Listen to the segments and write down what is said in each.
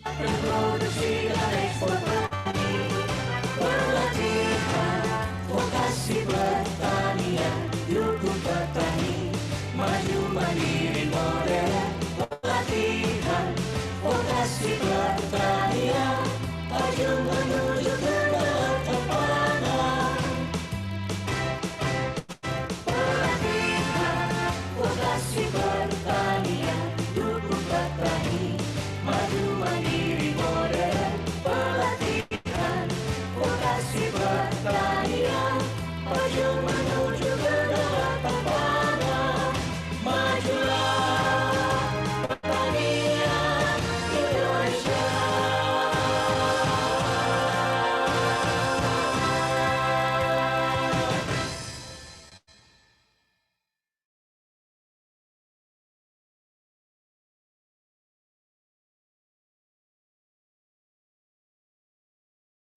Produksi dan ekspor petani, pelatihan vokasi pertanian, dukung petani, maju mandiri modern. Pelatihan vokasi pertanian, maju menuju ke depan panah. Pelatihan vokasi pertanian, dukung petani, maju mandiri modern. Pelatihan vokasi pertanian, maju menuju ke depan panah. Majulah pertanian Indonesia.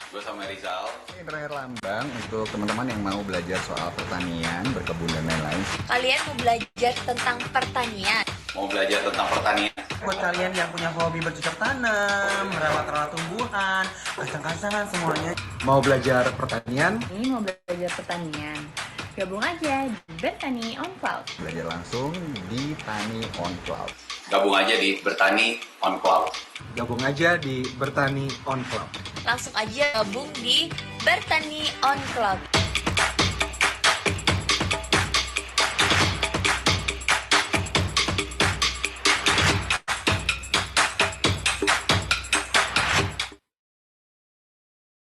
Gue sama Rizal. Ini terakhir lambang untuk teman-teman yang mau belajar soal pertanian, berkebun dan lain-lain. Kalian mau belajar tentang pertanian? Mau belajar tentang pertanian? Buat kalian yang punya hobi bercocok tanam, merawat tumbuhan, kacang-kacangan semuanya. Mau belajar pertanian, Ini mau belajar pertanian. Gabung aja di Bertani on Cloud. belajar langsung di Tani on Cloud. Gabung aja di Bertani on Cloud. Gabung aja di Bertani on Cloud. Langsung aja gabung di Bertani on Cloud.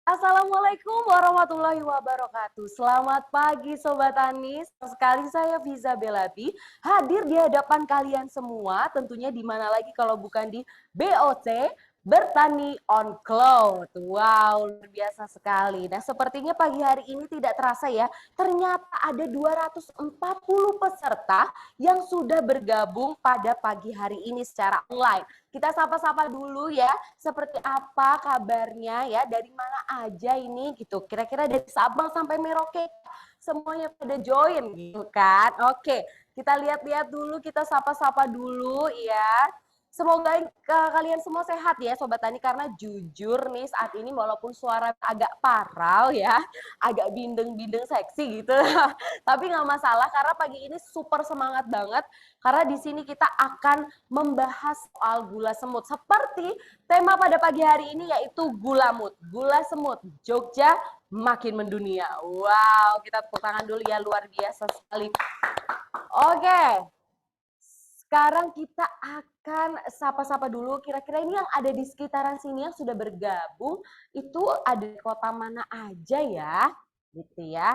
Assalamualaikum warahmatullahi wabarakatuh. Selamat pagi Sobat Tani. Sekali saya Fiza Belabi hadir di hadapan kalian semua. Tentunya di mana lagi kalau bukan di BOC Bertani on Cloud. Wow, luar biasa sekali. Nah, sepertinya pagi hari ini tidak terasa ya. Ternyata ada 240 peserta yang sudah bergabung pada pagi hari ini secara online. Kita sapa-sapa dulu ya, seperti apa kabarnya ya, dari mana aja ini gitu. Kira-kira dari Sabang sampai Merauke semuanya pada join gitu kan. Oke, kita lihat-lihat dulu, kita sapa-sapa dulu ya. Semoga kalian semua sehat ya Sobat Tani, karena jujur nih saat ini walaupun suara agak parau ya, agak bindeng-bindeng seksi gitu. Tapi nggak masalah karena pagi ini super semangat banget karena di sini kita akan membahas soal gula semut. Seperti tema pada pagi hari ini yaitu gula mut, gula semut, Jogja makin mendunia. Wow, kita tepuk tangan dulu ya, luar biasa sekali. Oke. Sekarang kita akan sapa-sapa dulu, kira-kira ini yang ada di sekitaran sini yang sudah bergabung, itu ada di kota mana aja ya, gitu ya.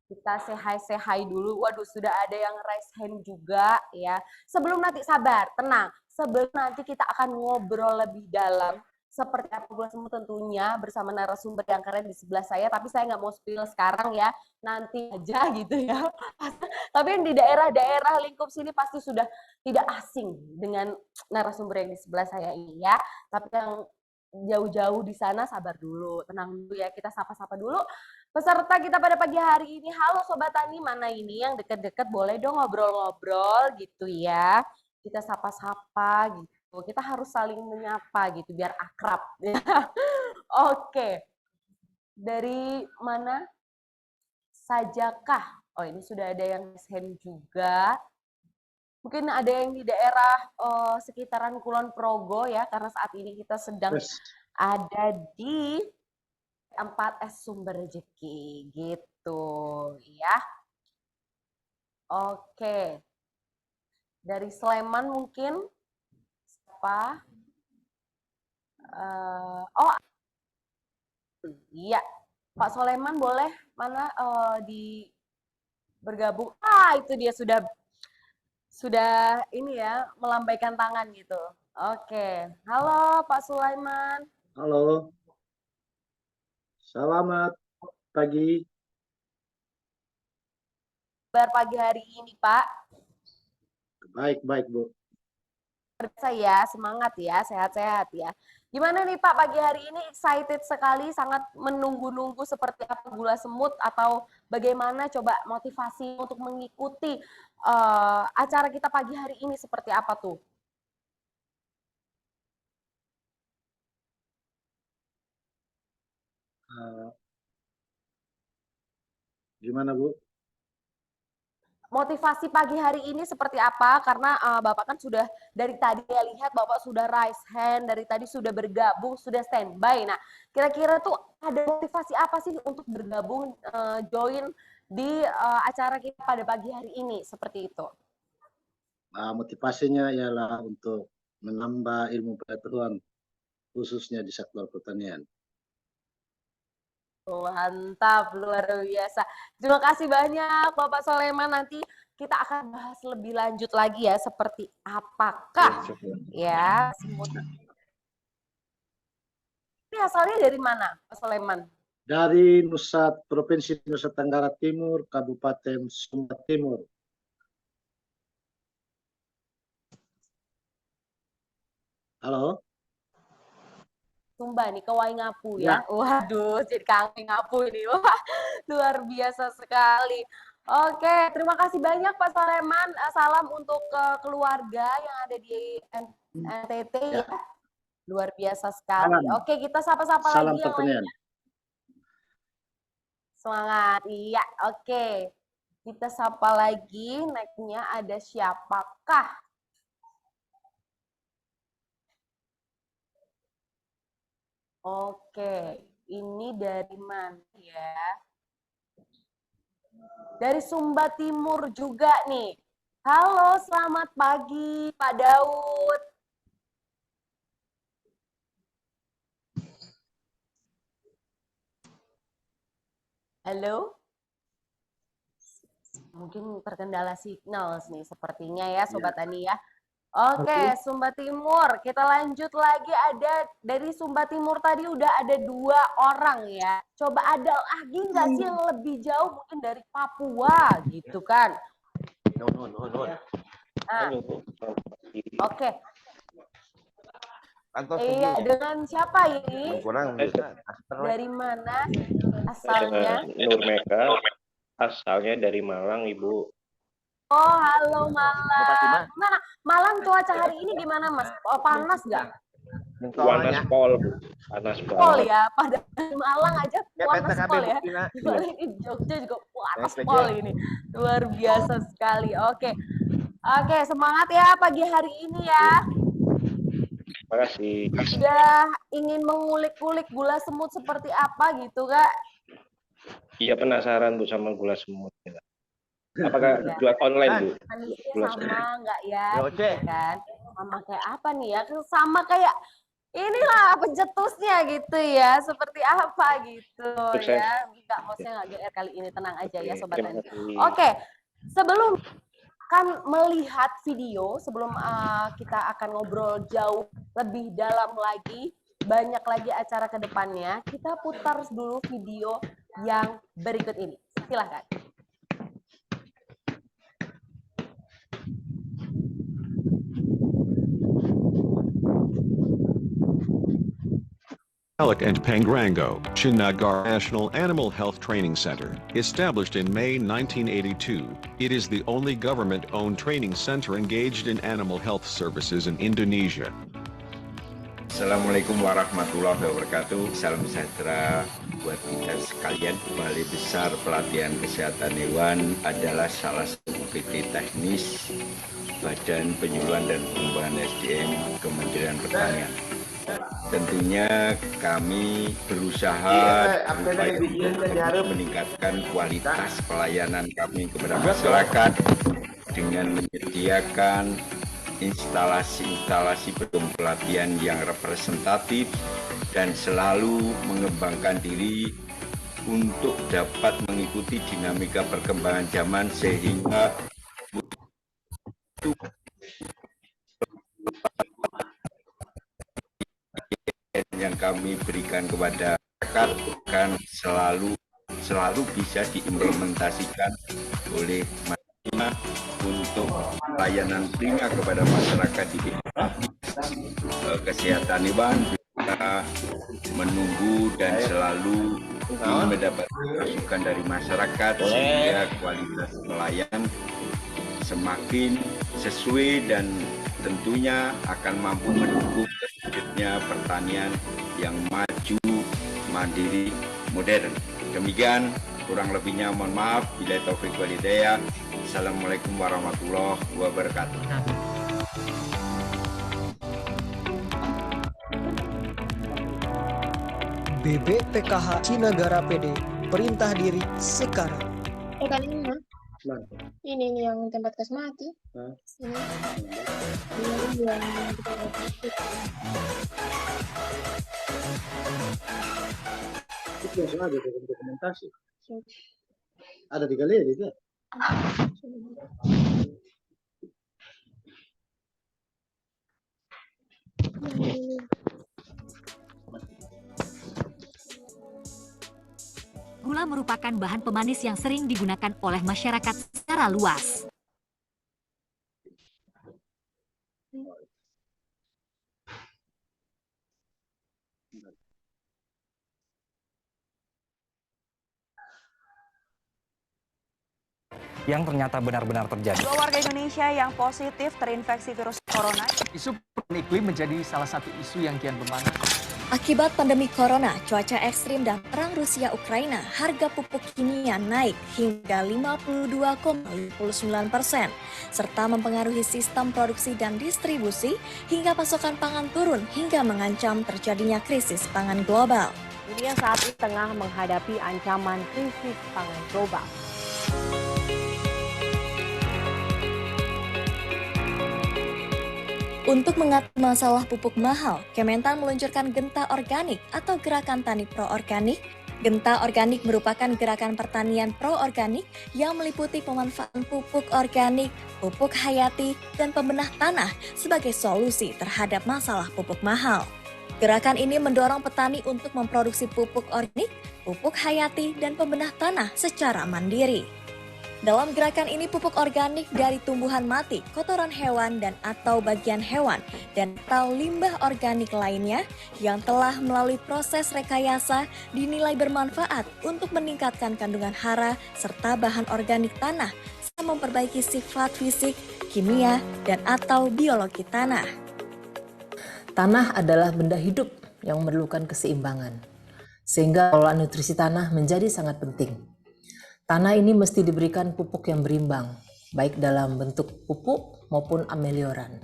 Kita say hi dulu. Waduh, sudah ada yang raise hand juga ya. Sebelum nanti, sabar, tenang. Sebelum nanti kita akan ngobrol lebih dalam seperti apa gula semut tentunya bersama narasumber yang keren di sebelah saya, tapi saya nggak mau spill sekarang ya, nanti aja gitu ya. Tapi yang di daerah-daerah lingkup sini pasti sudah tidak asing dengan narasumber yang di sebelah saya ini ya. Tapi yang jauh-jauh di sana sabar dulu, tenang dulu ya, kita sapa-sapa dulu peserta kita pada pagi hari ini. Halo Sobat Tani, mana ini yang deket-deket boleh dong ngobrol-ngobrol gitu ya. Kita sapa-sapa gitu. Kita harus saling menyapa gitu biar akrab. Oke. Dari mana sajakah? Oh, ini sudah ada yang hand juga. Mungkin ada yang di daerah sekitaran Kulon Progo ya, karena saat ini kita sedang ada di 4S Sumber Rezeki gitu ya. Oke. Dari Sleman mungkin siapa? Oh iya, Pak Soleman boleh mana di bergabung? Ah, itu dia sudah ini ya, melambaikan tangan gitu. Oke. Halo Pak Sulaiman. Halo, selamat pagi. Kabar pagi hari ini, Pak? Baik, Bu. Saya semangat ya, sehat-sehat ya. Gimana nih Pak, pagi hari ini excited sekali, sangat menunggu-nunggu seperti apa gula semut atau bagaimana coba motivasi untuk mengikuti acara kita pagi hari ini seperti apa tuh? Eh, gimana Bu? Motivasi pagi hari ini seperti apa? Karena Bapak kan sudah dari tadi ya lihat Bapak sudah raise hand, dari tadi sudah bergabung, sudah standby. Nah, kira-kira tuh ada motivasi apa sih untuk bergabung, join di acara kita pada pagi hari ini seperti itu? Motivasinya ialah untuk menambah ilmu pengetahuan khususnya di sektor pertanian. Mantap, luar biasa. Terima kasih banyak Bapak Soleman. Nanti kita akan bahas lebih lanjut lagi ya, seperti apakah ya semut. Ini asalnya dari mana, Pak Soleman? Dari Provinsi Nusa Tenggara Timur, Kabupaten Sumba Timur. Halo? Sumba nih, ke Waingapu ya. Waduh, jadi kangen Ngapu ini. Wah, luar biasa sekali. Oke, terima kasih banyak Pak Soleman. Salam untuk keluarga yang ada di NTT ya. Luar biasa sekali. Salam. Oke, kita sapa-sapa Salam lagi yang pertanian. lainnya. Semangat. Iya, oke. Kita sapa lagi. Next-nya ada siapakah? Oke, ini dari mana ya? Dari Sumba Timur juga nih. Halo, selamat pagi Pak Daud. Halo? Mungkin terkendala signal nih sepertinya ya Sobat Tani ya. Oke, Sumba Timur. Kita lanjut lagi, ada dari Sumba Timur tadi udah ada 2 orang ya. Coba ada lagi nggak sih yang lebih jauh mungkin dari Papua gitu kan? Oke. Iya, dengan siapa ini? Dari mana asalnya? Nur Meka, asalnya dari Malang, Ibu. Oh, halo Malang. Nah, Malang cuaca hari ini gimana, Mas? Oh, panas nggak? Panas pol, Bu. Panas Pol banget. ya, pada Malang aja panas pol ya. Balik di Jogja juga panas pol ini. Luar biasa sekali. Oke. Oke, semangat ya pagi hari ini ya. Terima kasih. Sudah ingin mengulik-ulik gula semut seperti apa gitu, Kak? Iya, penasaran Bu sama gula semut. Apakah jual online, Bu? Manisnya sama nggak ya? Gitu kan? Sama kayak apa nih ya? Sama kayak inilah pencetusnya gitu ya. Seperti apa gitu ya? Enggak, maksudnya nggak GR kali ini. Tenang aja ya Sobat Tani. Oke, sebelum akan melihat video, sebelum kita akan ngobrol jauh lebih dalam lagi, banyak lagi acara ke depannya, kita putar dulu video yang berikut ini. Silahkan. And Pangrango, Chinnagar National Animal Health Training Center, established in May 1982. It is the only government-owned training center engaged in animal health services in Indonesia. Assalamualaikum warahmatullahi wabarakatuh. Salam sejahtera buat kita sekalian. Balai Besar Pelatihan Kesehatan Hewan adalah salah satu PT teknis Badan Penyuluhan dan Pengembangan SDM Kementerian Pertanian. Tentunya kami berusaha upaya untuk meningkatkan kualitas pelayanan kami kepada masyarakat dengan menyediakan instalasi-instalasi pelatihan yang representatif dan selalu mengembangkan diri untuk dapat mengikuti dinamika perkembangan zaman sehingga yang kami berikan kepada masyarakat kan selalu bisa diimplementasikan oleh masyarakat untuk pelayanan prima kepada masyarakat di kesehatan hewan. Kita menunggu dan selalu ingin mendapatkan masukan dari masyarakat sehingga kualitas pelayan semakin sesuai dan tentunya akan mampu mendukung terwujudnya pertanian yang maju, mandiri, modern. Demikian, kurang lebihnya mohon maaf. Bila taufik walhidayah. Assalamualaikum warahmatullahi wabarakatuh. BBPKH Cinagara PD, perintah diri sekarang. Kan ini mah. Ini nih yang tempat kas mati. Ini. Ini yang kita Itu langsung aja dokumentasi. Ada di galeri itu. Gula merupakan bahan pemanis yang sering digunakan oleh masyarakat secara luas. Yang ternyata benar-benar terjadi. Dua warga Indonesia yang positif terinfeksi virus corona. Isu perubahan iklim menjadi salah satu isu yang kian bermakna. Akibat pandemi corona, cuaca ekstrim dan perang Rusia-Ukraina, harga pupuk kimia naik hingga 52,59%, serta mempengaruhi sistem produksi dan distribusi hingga pasokan pangan turun hingga mengancam terjadinya krisis pangan global. Dunia saat ini tengah menghadapi ancaman krisis pangan global. Untuk mengatasi masalah pupuk mahal, Kementan meluncurkan Genta Organik atau Gerakan Tani Pro Organik. Genta Organik merupakan gerakan pertanian pro-organik yang meliputi pemanfaatan pupuk organik, pupuk hayati, dan pembenah tanah sebagai solusi terhadap masalah pupuk mahal. Gerakan ini mendorong petani untuk memproduksi pupuk organik, pupuk hayati, dan pembenah tanah secara mandiri. Dalam gerakan ini pupuk organik dari tumbuhan mati, kotoran hewan dan atau bagian hewan, dan atau limbah organik lainnya yang telah melalui proses rekayasa dinilai bermanfaat untuk meningkatkan kandungan hara serta bahan organik tanah, serta memperbaiki sifat fisik, kimia, dan atau biologi tanah. Tanah adalah benda hidup yang memerlukan keseimbangan, sehingga pengelolaan nutrisi tanah menjadi sangat penting. Tanah ini mesti diberikan pupuk yang berimbang, baik dalam bentuk pupuk maupun amelioran.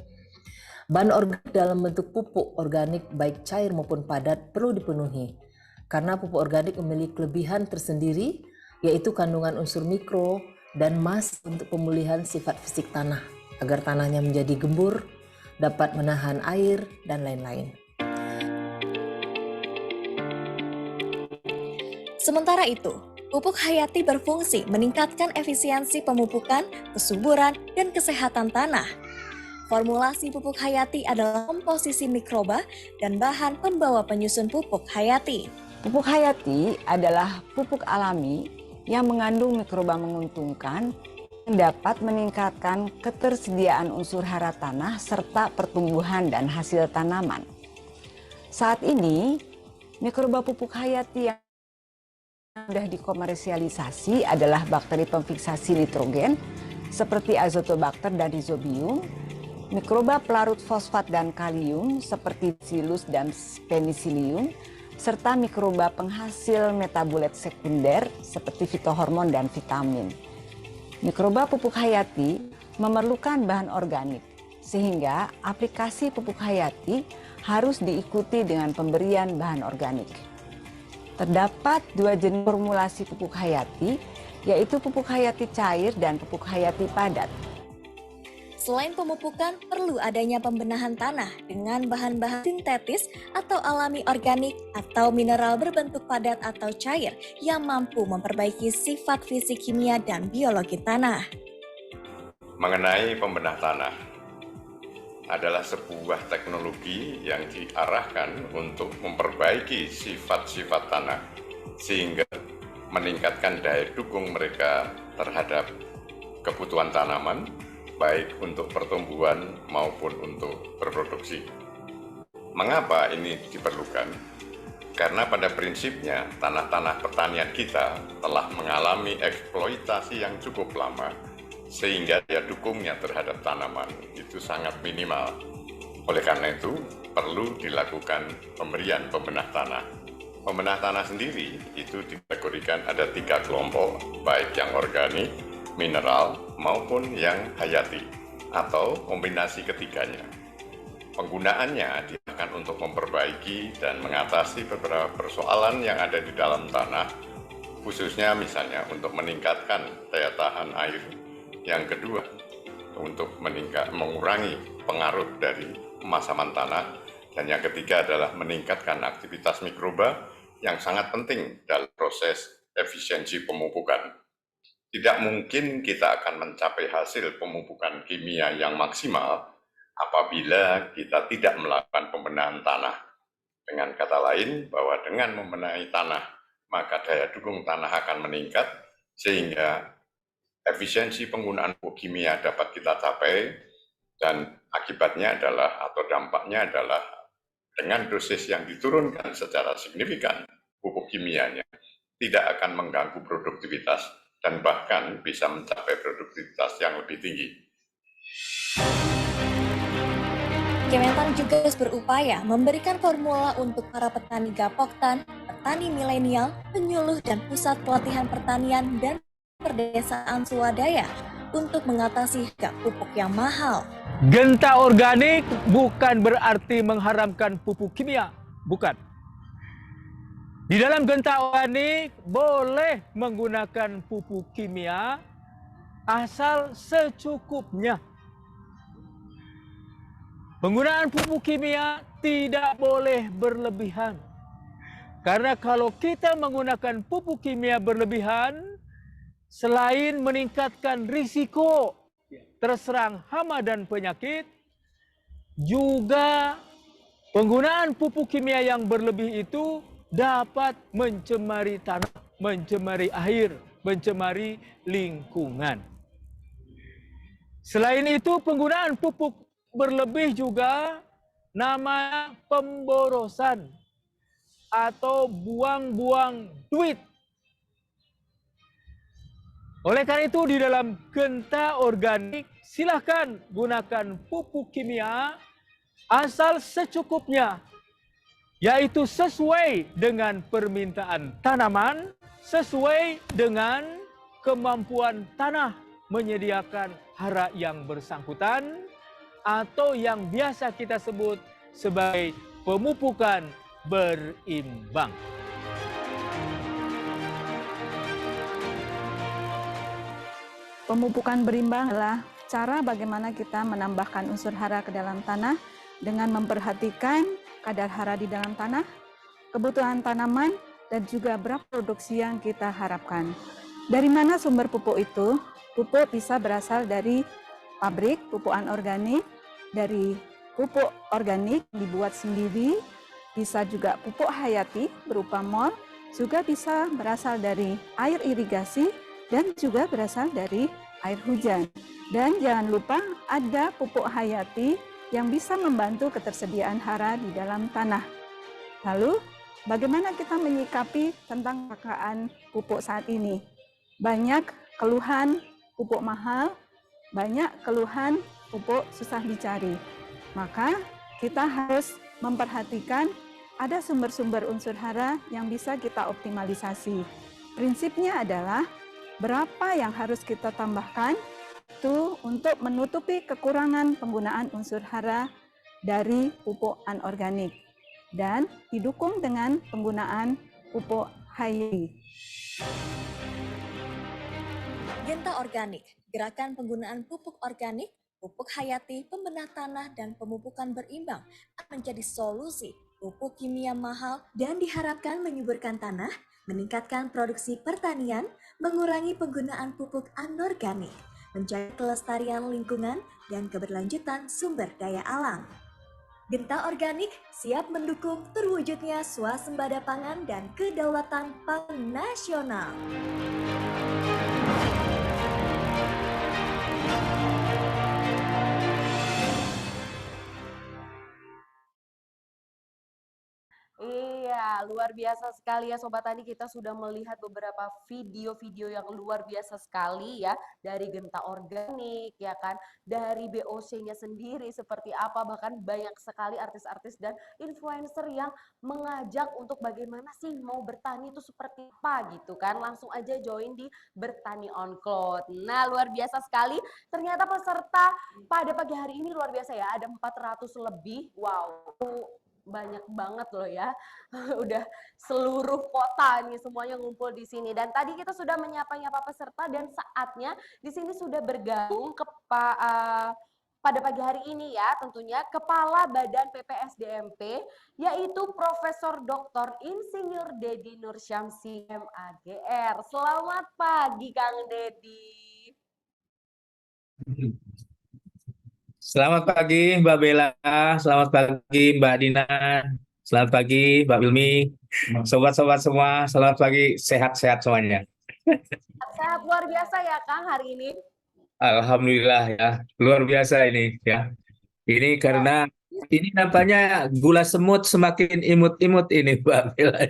Bahan organik dalam bentuk pupuk organik baik cair maupun padat perlu dipenuhi, karena pupuk organik memiliki kelebihan tersendiri, yaitu kandungan unsur mikro dan mas untuk pemulihan sifat fisik tanah, agar tanahnya menjadi gembur, dapat menahan air, dan lain-lain. Sementara itu, pupuk hayati berfungsi meningkatkan efisiensi pemupukan, kesuburan, dan kesehatan tanah. Formulasi pupuk hayati adalah komposisi mikroba dan bahan pembawa penyusun pupuk hayati. Pupuk hayati adalah pupuk alami yang mengandung mikroba menguntungkan yang dapat meningkatkan ketersediaan unsur hara tanah serta pertumbuhan dan hasil tanaman. Saat ini, mikroba pupuk hayati yang sudah dikomersialisasi adalah bakteri pemfiksasi nitrogen seperti Azotobacter dan Rhizobium, mikroba pelarut fosfat dan kalium seperti Bacillus dan Penicillium, serta mikroba penghasil metabolit sekunder seperti fitohormon dan vitamin. Mikroba pupuk hayati memerlukan bahan organik, sehingga aplikasi pupuk hayati harus diikuti dengan pemberian bahan organik. Terdapat dua jenis formulasi pupuk hayati, yaitu pupuk hayati cair dan pupuk hayati padat. Selain pemupukan, perlu adanya pembenahan tanah dengan bahan-bahan sintetis atau alami organik atau mineral berbentuk padat atau cair yang mampu memperbaiki sifat fisik kimia dan biologi tanah. Mengenai pembenah tanah, adalah sebuah teknologi yang diarahkan untuk memperbaiki sifat-sifat tanah sehingga meningkatkan daya dukung mereka terhadap kebutuhan tanaman baik untuk pertumbuhan maupun untuk berproduksi. Mengapa ini diperlukan? Karena pada prinsipnya tanah-tanah pertanian kita telah mengalami eksploitasi yang cukup lama sehingga daya dukungnya terhadap tanaman itu sangat minimal. Oleh karena itu, perlu dilakukan pemberian pembenah tanah. Pemenah tanah sendiri itu dikategorikan ada 3 kelompok, baik yang organik, mineral, maupun yang hayati, atau kombinasi ketiganya. Penggunaannya diarahkan untuk memperbaiki dan mengatasi beberapa persoalan yang ada di dalam tanah, khususnya misalnya untuk meningkatkan daya tahan air. Yang kedua, untuk mengurangi pengaruh dari pemasaman tanah. Dan yang ketiga adalah meningkatkan aktivitas mikroba yang sangat penting dalam proses efisiensi pemupukan. Tidak mungkin kita akan mencapai hasil pemupukan kimia yang maksimal apabila kita tidak melakukan pembenahan tanah. Dengan kata lain, bahwa dengan membenahi tanah, maka daya dukung tanah akan meningkat, sehingga efisiensi penggunaan pupuk kimia dapat kita capai, dan akibatnya adalah, atau dampaknya adalah, dengan dosis yang diturunkan secara signifikan pupuk kimianya, tidak akan mengganggu produktivitas dan bahkan bisa mencapai produktivitas yang lebih tinggi. Kementan juga berupaya memberikan formula untuk para petani Gapoktan, petani milenial, penyuluh dan pusat pelatihan pertanian dan perdesaan swadaya untuk mengatasi harga pupuk yang mahal. Genta organik bukan berarti mengharamkan pupuk kimia, bukan. Di dalam genta organik boleh menggunakan pupuk kimia asal secukupnya. Penggunaan pupuk kimia tidak boleh berlebihan. Karena kalau kita menggunakan pupuk kimia berlebihan, selain meningkatkan risiko terserang hama dan penyakit, juga penggunaan pupuk kimia yang berlebih itu dapat mencemari tanah, mencemari air, mencemari lingkungan. Selain itu, penggunaan pupuk berlebih juga namanya pemborosan atau buang-buang duit. Oleh karena itu, di dalam genta organik silahkan gunakan pupuk kimia asal secukupnya, yaitu sesuai dengan permintaan tanaman, sesuai dengan kemampuan tanah menyediakan hara yang bersangkutan, atau yang biasa kita sebut sebagai pemupukan berimbang. Pemupukan berimbang adalah cara bagaimana kita menambahkan unsur hara ke dalam tanah dengan memperhatikan kadar hara di dalam tanah, kebutuhan tanaman, dan juga berapa produksi yang kita harapkan. Dari mana sumber pupuk itu? Pupuk bisa berasal dari pabrik, pupuk anorganik, dari pupuk organik dibuat sendiri, bisa juga pupuk hayati berupa mol, juga bisa berasal dari air irigasi, dan juga berasal dari air hujan. Dan jangan lupa ada pupuk hayati yang bisa membantu ketersediaan hara di dalam tanah. Lalu, bagaimana kita menyikapi tentang pakaan pupuk saat ini? Banyak keluhan pupuk mahal, banyak keluhan pupuk susah dicari. Maka kita harus memperhatikan ada sumber-sumber unsur hara yang bisa kita optimalisasi. Prinsipnya adalah berapa yang harus kita tambahkan itu untuk menutupi kekurangan penggunaan unsur hara dari pupuk anorganik dan didukung dengan penggunaan pupuk hayati. Genta organik, gerakan penggunaan pupuk organik, pupuk hayati, pembenah tanah, dan pemupukan berimbang akan menjadi solusi pupuk kimia mahal dan diharapkan menyuburkan tanah, meningkatkan produksi pertanian, mengurangi penggunaan pupuk anorganik, menjaga kelestarian lingkungan, dan keberlanjutan sumber daya alam. Genta organik siap mendukung terwujudnya swasembada pangan dan kedaulatan pangan nasional. Iya, luar biasa sekali ya Sobat Tani. Kita sudah melihat beberapa video-video yang luar biasa sekali ya. Dari Genta Organik ya kan. Dari BOC-nya sendiri seperti apa. Bahkan banyak sekali artis-artis dan influencer yang mengajak untuk bagaimana sih mau bertani itu seperti apa gitu kan. Langsung aja join di Bertani on Cloud. Nah luar biasa sekali. Ternyata peserta pada pagi hari ini luar biasa ya. Ada 400 lebih. Wow. Banyak banget loh ya. Udah seluruh kota nih semuanya ngumpul di sini. Dan tadi kita sudah menyapa-nyapa peserta dan saatnya di sini sudah bergabung pada pagi hari ini ya tentunya Kepala Badan PPSDMP yaitu Profesor Dr. Insinyur Dedi Nursyamsi MAGR. Selamat pagi Kang Dedi. Selamat pagi Mbak Bella, selamat pagi Mbak Dina, selamat pagi Mbak Wilmi, sobat-sobat semua, selamat pagi, sehat-sehat semuanya. Sehat luar biasa ya Kang hari ini. Alhamdulillah ya, luar biasa ini ya. Ini karena ini nampaknya gula semut semakin imut-imut ini Mbak Bella.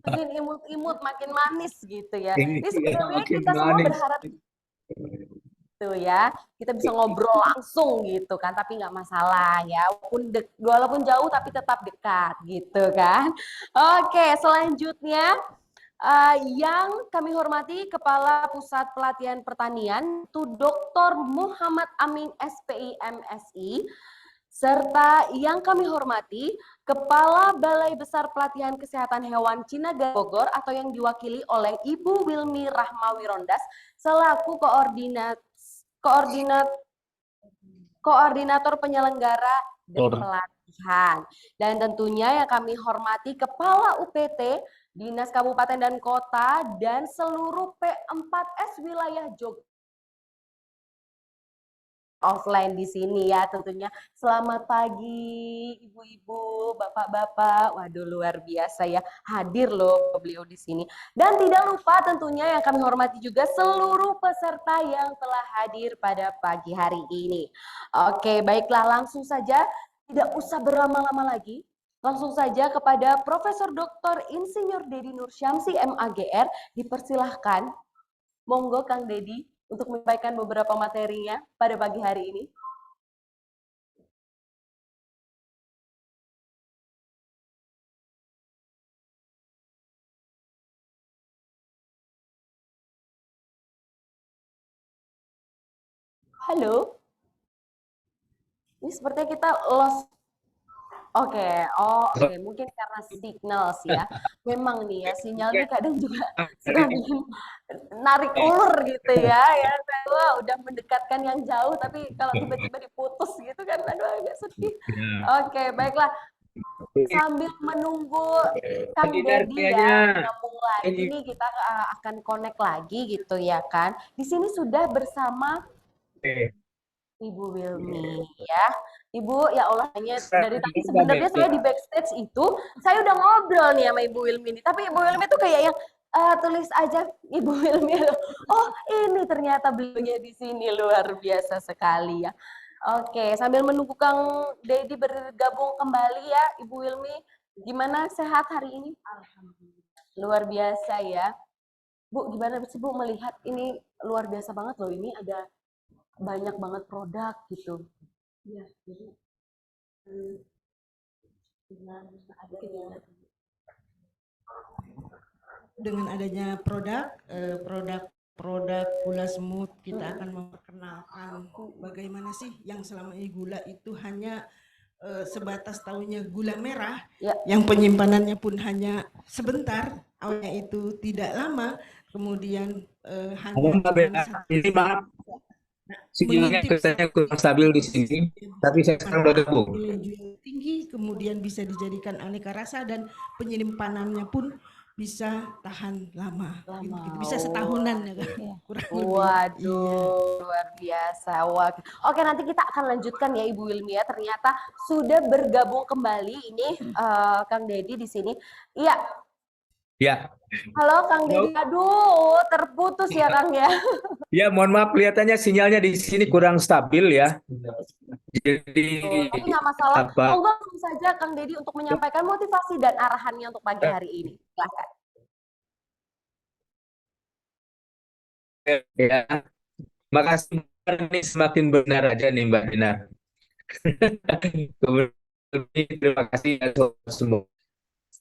Makin imut-imut, makin manis gitu ya. Ini Ya, sebenarnya makin kita semua manis. berharap gitu ya, kita bisa ngobrol langsung gitu kan, tapi nggak masalah ya, walaupun jauh tapi tetap dekat gitu kan. Oke, selanjutnya yang kami hormati Kepala Pusat Pelatihan Pertanian itu Dr. Muhammad Amin SPI MSI, serta yang kami hormati Kepala Balai Besar Pelatihan Kesehatan Hewan Cinagara Bogor atau yang diwakili oleh Ibu Wilmi Rahmawirondas selaku koordinator penyelenggara dan pelatihan. Dan tentunya yang kami hormati Kepala UPT, Dinas Kabupaten dan Kota, dan seluruh P4S wilayah Jogja offline di sini ya tentunya. Selamat pagi ibu-ibu, bapak-bapak. Waduh luar biasa ya hadir loh beliau di sini. Dan tidak lupa tentunya yang kami hormati juga seluruh peserta yang telah hadir pada pagi hari ini. Oke, baiklah langsung saja tidak usah berlama-lama lagi. Langsung saja kepada Profesor Dr. Insinyur Dedi Nursyamsi MAGR dipersilahkan. Monggo Kang Dedi untuk menyampaikan beberapa materinya pada pagi hari ini. Halo? Ini sepertinya kita lost. Oke, mungkin karena signal sih ya. Memang nih ya, sinyalnya kadang juga suka bikin narik ulur gitu ya. Wah, udah mendekatkan yang jauh, tapi kalau tiba-tiba diputus gitu kan, aduh agak sedih. Oke, baiklah. Sambil menunggu Kang Dedi ya, nyambung lagi nih kita akan connect lagi gitu ya kan. Di sini sudah bersama Ibu Wilmi ya. Ibu, ya Allah, hanya dari tadi sebenarnya saya di backstage itu, saya udah ngobrol nih sama Ibu Wilmi. Tapi Ibu Wilmi tuh kayak yang tulis aja Ibu Wilmi. Oh, ini ternyata beliaunya di sini, luar biasa sekali ya. Oke, sambil menunggu Kang Dedi bergabung kembali ya, Ibu Wilmi. Gimana sehat hari ini? Alhamdulillah. Luar biasa ya. Bu, gimana sih Bu melihat ini luar biasa banget loh, ini ada banyak banget produk gitu. Ya, jadi dengan adanya produk gula semut, kita akan memperkenalkan bagaimana sih yang selama ini gula itu hanya sebatas tahunya gula merah, yang penyimpanannya pun hanya sebentar, awalnya itu tidak lama, kemudian hanya ini maaf. Sinyalnya katanya kurang stabil di sini, tapi saya sekarang udah gabung. Tinggi, kemudian bisa dijadikan aneka rasa dan penyimpanannya pun bisa tahan lama. Gitu. Bisa setahunan ya kan. Waduh, luar biasa. Wah. Oke, nanti kita akan lanjutkan ya Ibu Wilmi ya. Ternyata sudah bergabung kembali ini Kang Dedi di sini. Iya. Ya. Halo Kang Dedi, aduh terputus ya Kang ya. Ya, mohon maaf kelihatannya sinyalnya di sini kurang stabil ya. Jadi tapi nggak masalah. Monggo langsung saja Kang Deddy untuk menyampaikan motivasi dan arahannya untuk pagi hari ini. Silakan. Ya, makasih. Ini semakin benar aja nih Mbak Dina. Terima kasih ya sobat semua.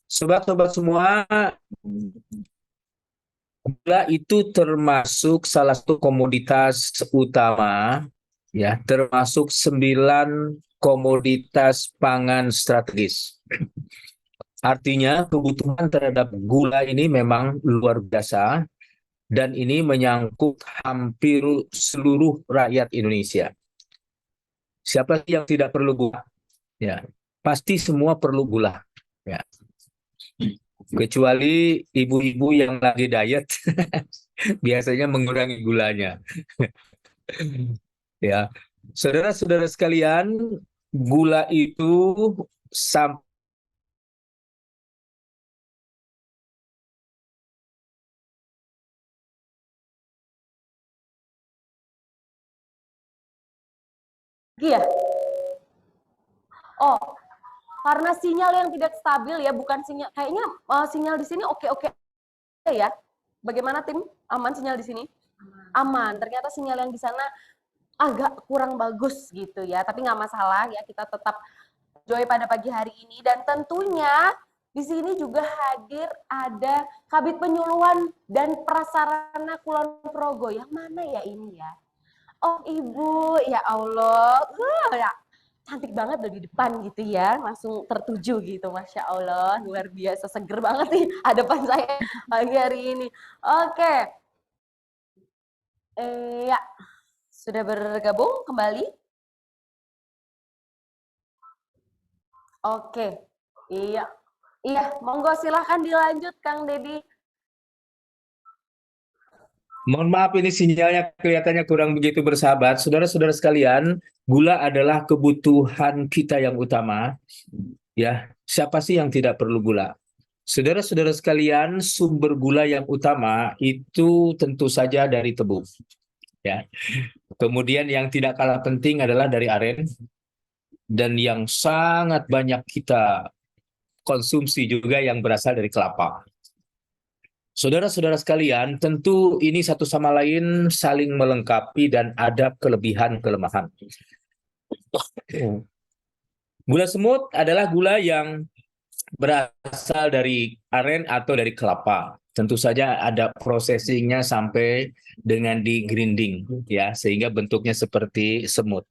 Sobat-sobat semua, gula itu termasuk salah satu komoditas utama, ya, termasuk 9 komoditas pangan strategis. Artinya kebutuhan terhadap gula ini memang luar biasa dan ini menyangkut hampir seluruh rakyat Indonesia. Siapa sih yang tidak perlu gula? Ya, pasti semua perlu gula. Ya. Kecuali ibu-ibu yang lagi diet, biasanya mengurangi gulanya. Ya, saudara-saudara sekalian, gula itu sampai Iya. Oh, karena sinyal yang tidak stabil ya, bukan sinyal. Kayaknya sinyal di sini oke-oke ya. Bagaimana tim? Aman sinyal di sini? Aman. Ternyata sinyal yang di sana agak kurang bagus gitu ya. Tapi nggak masalah ya, kita tetap joy pada pagi hari ini. Dan tentunya di sini juga hadir ada Kabid Penyuluhan dan Prasarana Kulon Progo. Yang mana ya ini ya? Oh Ibu, ya Allah, ya, cantik banget loh di depan gitu ya, langsung tertuju gitu, Masya Allah, luar biasa, seger banget nih hadapan saya pagi hari ini. Oke, ya, sudah bergabung kembali? Oke, iya, monggo silahkan dilanjut Kang Deddy. Mohon maaf ini sinyalnya kelihatannya kurang begitu bersahabat. Saudara-saudara sekalian, gula adalah kebutuhan kita yang utama. Ya, siapa sih yang tidak perlu gula? Saudara-saudara sekalian, sumber gula yang utama itu tentu saja dari tebu. Ya. Kemudian yang tidak kalah penting adalah dari aren dan yang sangat banyak kita konsumsi juga yang berasal dari kelapa. Saudara-saudara sekalian, tentu ini satu sama lain saling melengkapi dan ada kelebihan-kelemahan. Gula semut adalah gula yang berasal dari aren atau dari kelapa. Tentu saja ada processingnya sampai dengan di grinding, ya, sehingga bentuknya seperti semut.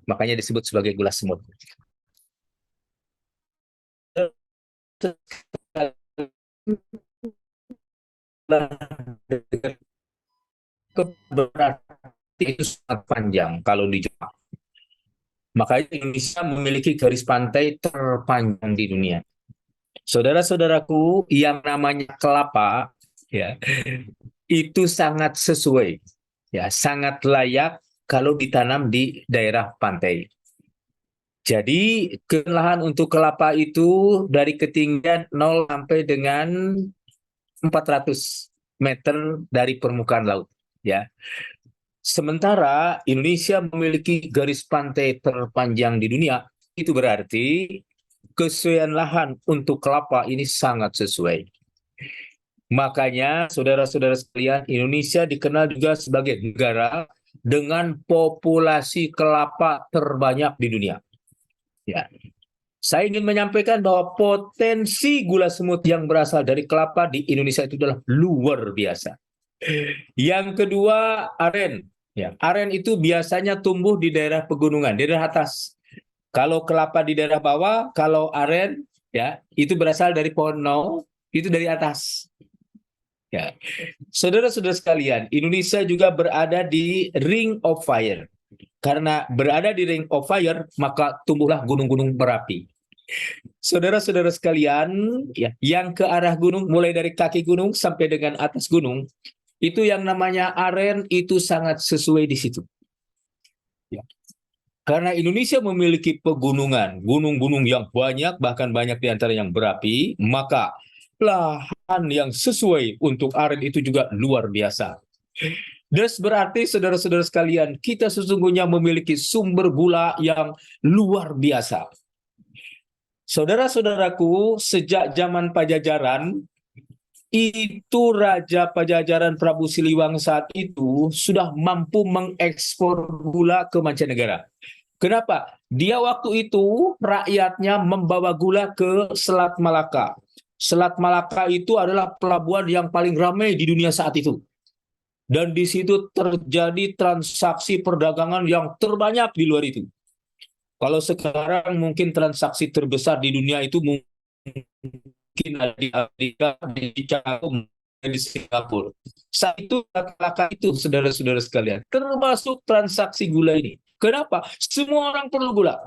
Makanya disebut sebagai gula semut. Berarti itu sangat panjang kalau di Jepang. Makanya Indonesia memiliki garis pantai terpanjang di dunia. Saudara-saudaraku, yang namanya kelapa ya itu sangat sesuai, ya, sangat layak kalau ditanam di daerah pantai. Jadi lahan untuk kelapa itu dari ketinggian 0 sampai dengan 400 meter dari permukaan laut, ya. Sementara Indonesia memiliki garis pantai terpanjang di dunia, itu berarti kesesuaian lahan untuk kelapa ini sangat sesuai. Makanya saudara-saudara sekalian, Indonesia dikenal juga sebagai negara dengan populasi kelapa terbanyak di dunia. Ya. Saya ingin menyampaikan bahwa potensi gula semut yang berasal dari kelapa di Indonesia itu adalah luar biasa. Yang kedua, aren. Ya, aren itu biasanya tumbuh di daerah pegunungan, di daerah atas. Kalau kelapa di daerah bawah, kalau aren ya itu berasal dari pohon no, itu dari atas. Ya. Saudara-saudara sekalian, Indonesia juga berada di Ring of Fire. Karena berada di Ring of Fire, maka tumbuhlah gunung-gunung berapi. Saudara-saudara sekalian, ya, yang ke arah gunung, mulai dari kaki gunung sampai dengan atas gunung, itu yang namanya aren itu sangat sesuai di situ. Ya. Karena Indonesia memiliki pegunungan, gunung-gunung yang banyak, bahkan banyak di antara yang berapi, maka lahan yang sesuai untuk aren itu juga luar biasa. Das berarti saudara-saudara sekalian, kita sesungguhnya memiliki sumber gula yang luar biasa. Saudara-saudaraku, sejak zaman Pajajaran, itu Raja Pajajaran Prabu Siliwangi saat itu sudah mampu mengekspor gula ke mancanegara. Kenapa? Dia waktu itu rakyatnya membawa gula ke Selat Malaka. Selat Malaka itu adalah pelabuhan yang paling ramai di dunia saat itu. Dan di situ terjadi transaksi perdagangan yang terbanyak di luar itu. Kalau sekarang mungkin transaksi terbesar di dunia itu mungkin ada di Amerika, di China, di Singapura. Saat itu Malaka itu, saudara-saudara sekalian, termasuk transaksi gula ini. Kenapa? Semua orang perlu gula.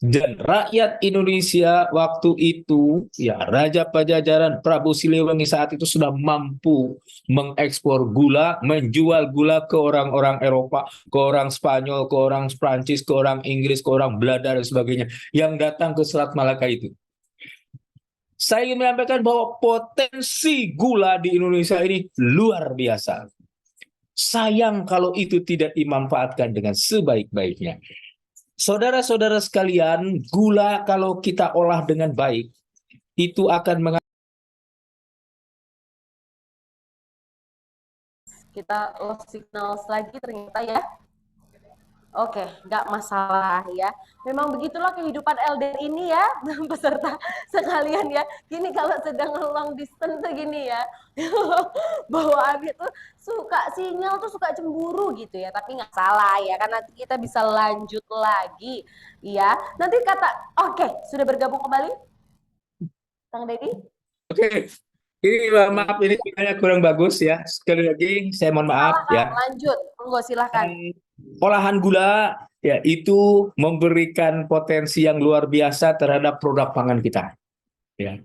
Dan rakyat Indonesia waktu itu, ya Raja Pajajaran Prabu Siliwangi saat itu sudah mampu mengekspor gula, menjual gula ke orang-orang Eropa, ke orang Spanyol, ke orang Prancis, ke orang Inggris, ke orang Belanda dan sebagainya yang datang ke Selat Malaka itu. Saya ingin menyampaikan bahwa potensi gula di Indonesia ini luar biasa. Sayang kalau itu tidak dimanfaatkan dengan sebaik-baiknya. Saudara-saudara sekalian, gula kalau kita olah dengan baik, itu akan Kita lost signal lagi ternyata ya. Oke, nggak masalah ya. Memang begitulah kehidupan LDR ini ya, peserta sekalian ya. Gini kalau sedang long distance gini ya, bawaannya tuh suka sinyal tuh suka cemburu gitu ya. Tapi nggak salah ya, karena nanti kita bisa lanjut lagi ya. Nanti oke, sudah bergabung kembali, Kang Deddy? Oke. Ini maaf, ini sinyalnya kurang bagus ya. Sekali lagi saya mohon maaf ya. Lanjut, monggo silahkan. Olahan gula ya itu memberikan potensi yang luar biasa terhadap produk pangan kita. Ya.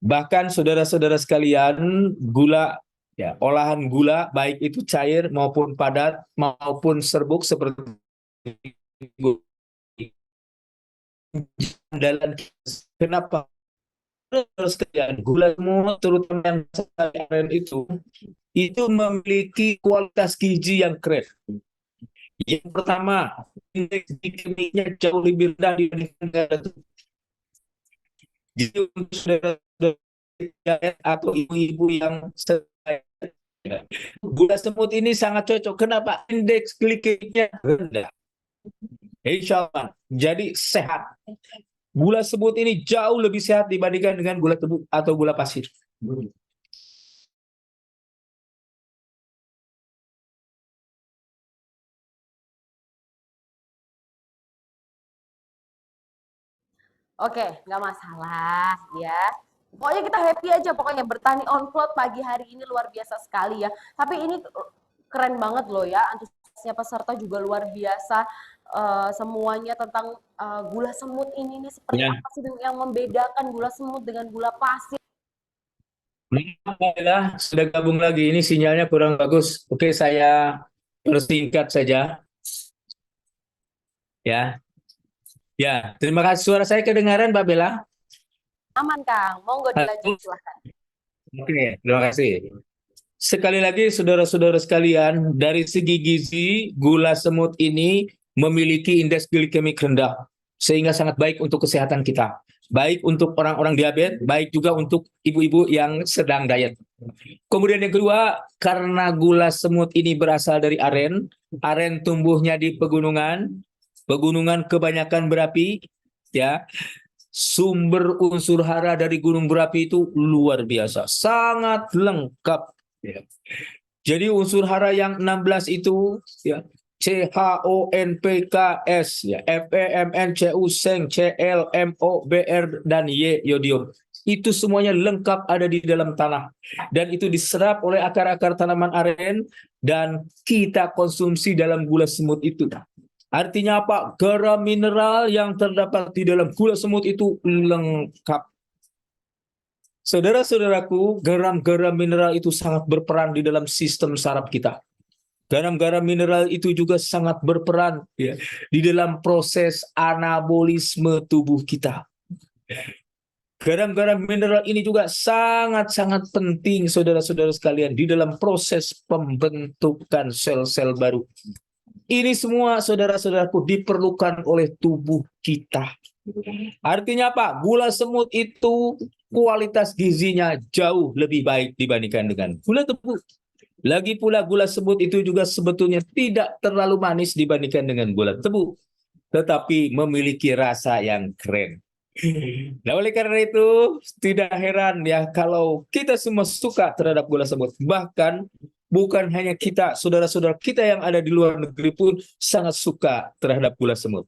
Bahkan saudara-saudara sekalian, gula ya, olahan gula baik itu cair maupun padat maupun serbuk seperti andalan. Kenapa? Sekalian gula semua terutama yang aren itu memiliki kualitas gizi yang keren. Yang pertama, indeks glikemiknya jauh lebih rendah dibandingkan negara itu. Jadi untuk saudara atau ibu-ibu yang gula semut ini sangat cocok. Kenapa? Indeks glikemiknya rendah. Insya Allah, jadi sehat. Gula semut ini jauh lebih sehat dibandingkan dengan gula tebu atau gula pasir. Oke, nggak masalah ya. Pokoknya kita happy aja, pokoknya bertani on plot pagi hari ini luar biasa sekali ya. Tapi ini keren banget loh ya, antusiasnya peserta juga luar biasa. Semuanya tentang gula semut ini nih seperti apa sih yang membedakan gula semut dengan gula pasir? Alhamdulillah sudah gabung lagi. Ini sinyalnya kurang bagus. Oke, saya persingkat saja. Ya. Ya, terima kasih. Suara saya kedengaran, Mbak Bella? Aman, Kang. Monggo dilanjut, silahkan. Oke, terima kasih. Sekali lagi, saudara-saudara sekalian, dari segi gizi, gula semut ini memiliki indeks glikemik rendah, sehingga sangat baik untuk kesehatan kita. Baik untuk orang-orang diabetes, baik juga untuk ibu-ibu yang sedang diet. Kemudian yang kedua, karena gula semut ini berasal dari aren, aren tumbuhnya di pegunungan, pegunungan kebanyakan berapi, ya. Sumber unsur hara dari gunung berapi itu luar biasa, sangat lengkap. Ya. Jadi unsur hara yang 16 itu, ya, CHONPKS, ya, FeMnCu, Seng, Cl, Mo, Br, dan Y, yodium. Itu semuanya lengkap ada di dalam tanah. Dan itu diserap oleh akar-akar tanaman aren dan kita konsumsi dalam gula semut itu. Artinya apa? Garam mineral yang terdapat di dalam gula semut itu lengkap. Saudara-saudaraku, garam-garam mineral itu sangat berperan di dalam sistem saraf kita. Garam-garam mineral itu juga sangat berperan ya, di dalam proses anabolisme tubuh kita. Garam-garam mineral ini juga sangat-sangat penting, saudara-saudara sekalian, di dalam proses pembentukan sel-sel baru. Ini semua saudara-saudaraku diperlukan oleh tubuh kita. Artinya apa? Gula semut itu kualitas gizinya jauh lebih baik dibandingkan dengan gula tebu. Lagi pula gula semut itu juga sebetulnya tidak terlalu manis dibandingkan dengan gula tebu, tetapi memiliki rasa yang keren. Nah, oleh karena itu tidak heran ya kalau kita semua suka terhadap gula semut. Bahkan bukan hanya kita, saudara-saudara kita yang ada di luar negeri pun sangat suka terhadap gula semut.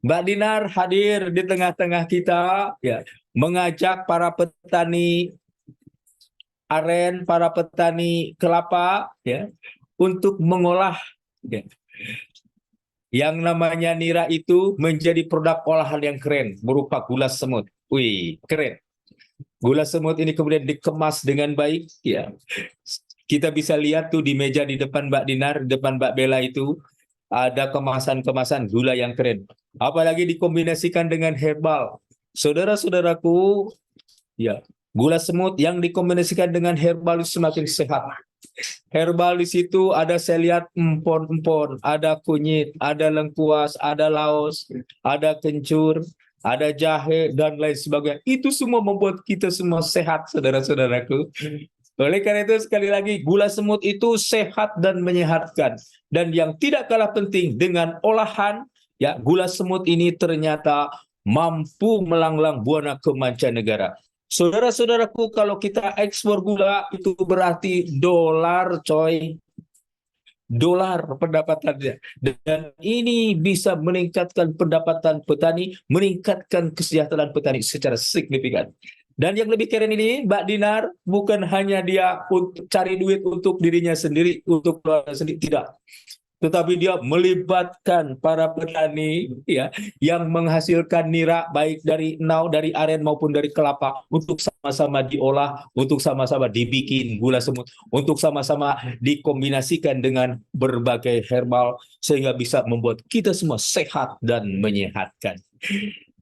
Mbak Dinar hadir di tengah-tengah kita ya, mengajak para petani aren, para petani kelapa ya untuk mengolah ya, yang namanya nira itu menjadi produk olahan yang keren berupa gula semut. Wih, keren. Gula semut ini kemudian dikemas dengan baik ya. Kita bisa lihat tuh di meja di depan Mbak Dinar, di depan Mbak Bella itu ada kemasan-kemasan gula yang keren. Apalagi dikombinasikan dengan herbal. Saudara-saudaraku, ya, gula semut yang dikombinasikan dengan herbal semakin sehat. Herbal di situ ada saya lihat empon-empon, ada kunyit, ada lengkuas, ada laos, ada kencur, ada jahe dan lain sebagainya. Itu semua membuat kita semua sehat, saudara-saudaraku. Oleh karena itu sekali lagi gula semut itu sehat dan menyehatkan. Dan yang tidak kalah penting dengan olahan, ya gula semut ini ternyata mampu melanglang buana ke mancanegara. Saudara-saudaraku, kalau kita ekspor gula itu berarti dolar, coy. Dolar pendapatannya. Dan ini bisa meningkatkan pendapatan petani, meningkatkan kesejahteraan petani secara signifikan. Dan yang lebih keren ini, Mbak Dinar, bukan hanya dia untuk cari duit untuk dirinya sendiri, untuk keluarga sendiri, tidak. Tetapi dia melibatkan para petani ya yang menghasilkan nira baik dari nau, dari aren maupun dari kelapa untuk sama-sama diolah, untuk sama-sama dibikin gula semut, untuk sama-sama dikombinasikan dengan berbagai herbal sehingga bisa membuat kita semua sehat dan menyehatkan.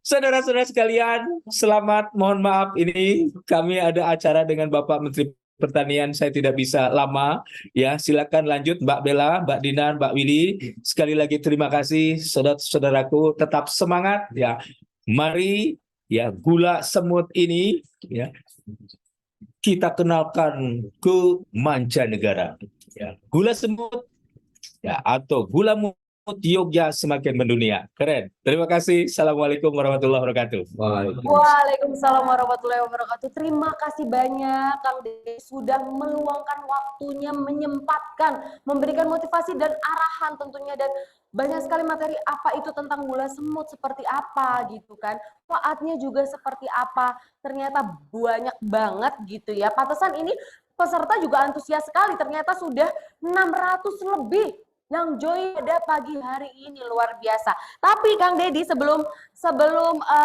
Saudara-saudara sekalian, selamat, mohon maaf ini kami ada acara dengan Bapak Menteri Pertanian, saya tidak bisa lama ya, silakan lanjut Mbak Bella, Mbak Dinar, Mbak Willy. Sekali lagi terima kasih saudara-saudaraku, tetap semangat ya. Mari ya gula semut ini ya kita kenalkan ke mancanegara. Ya, gula semut ya atau gula Yogya semakin mendunia. Keren. Terima kasih. Assalamualaikum warahmatullahi wabarakatuh. Waalaikumsalam warahmatullahi wabarakatuh. Terima kasih banyak Kang Dede sudah meluangkan waktunya, menyempatkan, memberikan motivasi dan arahan tentunya, dan banyak sekali materi apa itu tentang gula semut seperti apa gitu kan. Manfaatnya juga seperti apa. Ternyata banyak banget gitu ya. Pantesan ini peserta juga antusias sekali. Ternyata sudah 600 lebih yang join pada pagi hari ini, luar biasa. Tapi Kang Dedi, sebelum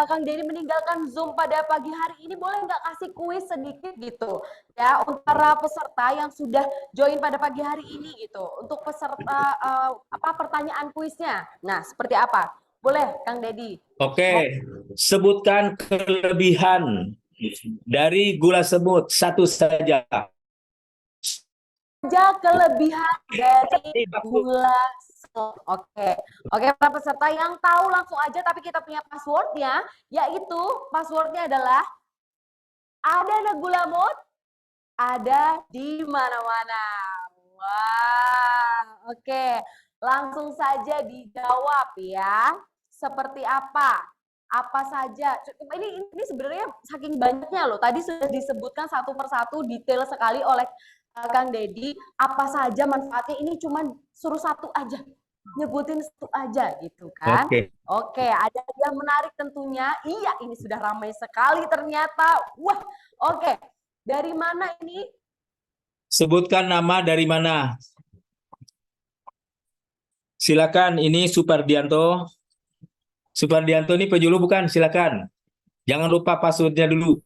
Kang Dedi meninggalkan Zoom pada pagi hari ini, boleh nggak kasih kuis sedikit gitu ya untuk para peserta yang sudah join pada pagi hari ini gitu, untuk peserta pertanyaan kuisnya. Nah, seperti apa? Boleh Kang Dedi? Oke, sebutkan kelebihan dari gula semut satu saja. Kelebihan dari gula semut. Oke, para peserta yang tahu langsung aja, tapi kita punya passwordnya, yaitu passwordnya adalah ada gula semut, ada di mana-mana. Wah, oke, langsung saja dijawab ya. Seperti apa? Apa saja? Ini sebenarnya saking banyaknya loh. Tadi sudah disebutkan satu persatu detail sekali oleh Kang Dedi, apa saja manfaatnya. Ini cuman suruh satu aja, nyebutin satu aja gitu kan. Oke, ada yang menarik tentunya. Iya, ini sudah ramai sekali ternyata. Wah, oke. Dari mana ini? Sebutkan nama dari mana. Silakan, ini Supardianto. Supardianto ini penjulu bukan? Silakan. Jangan lupa passwordnya dulu.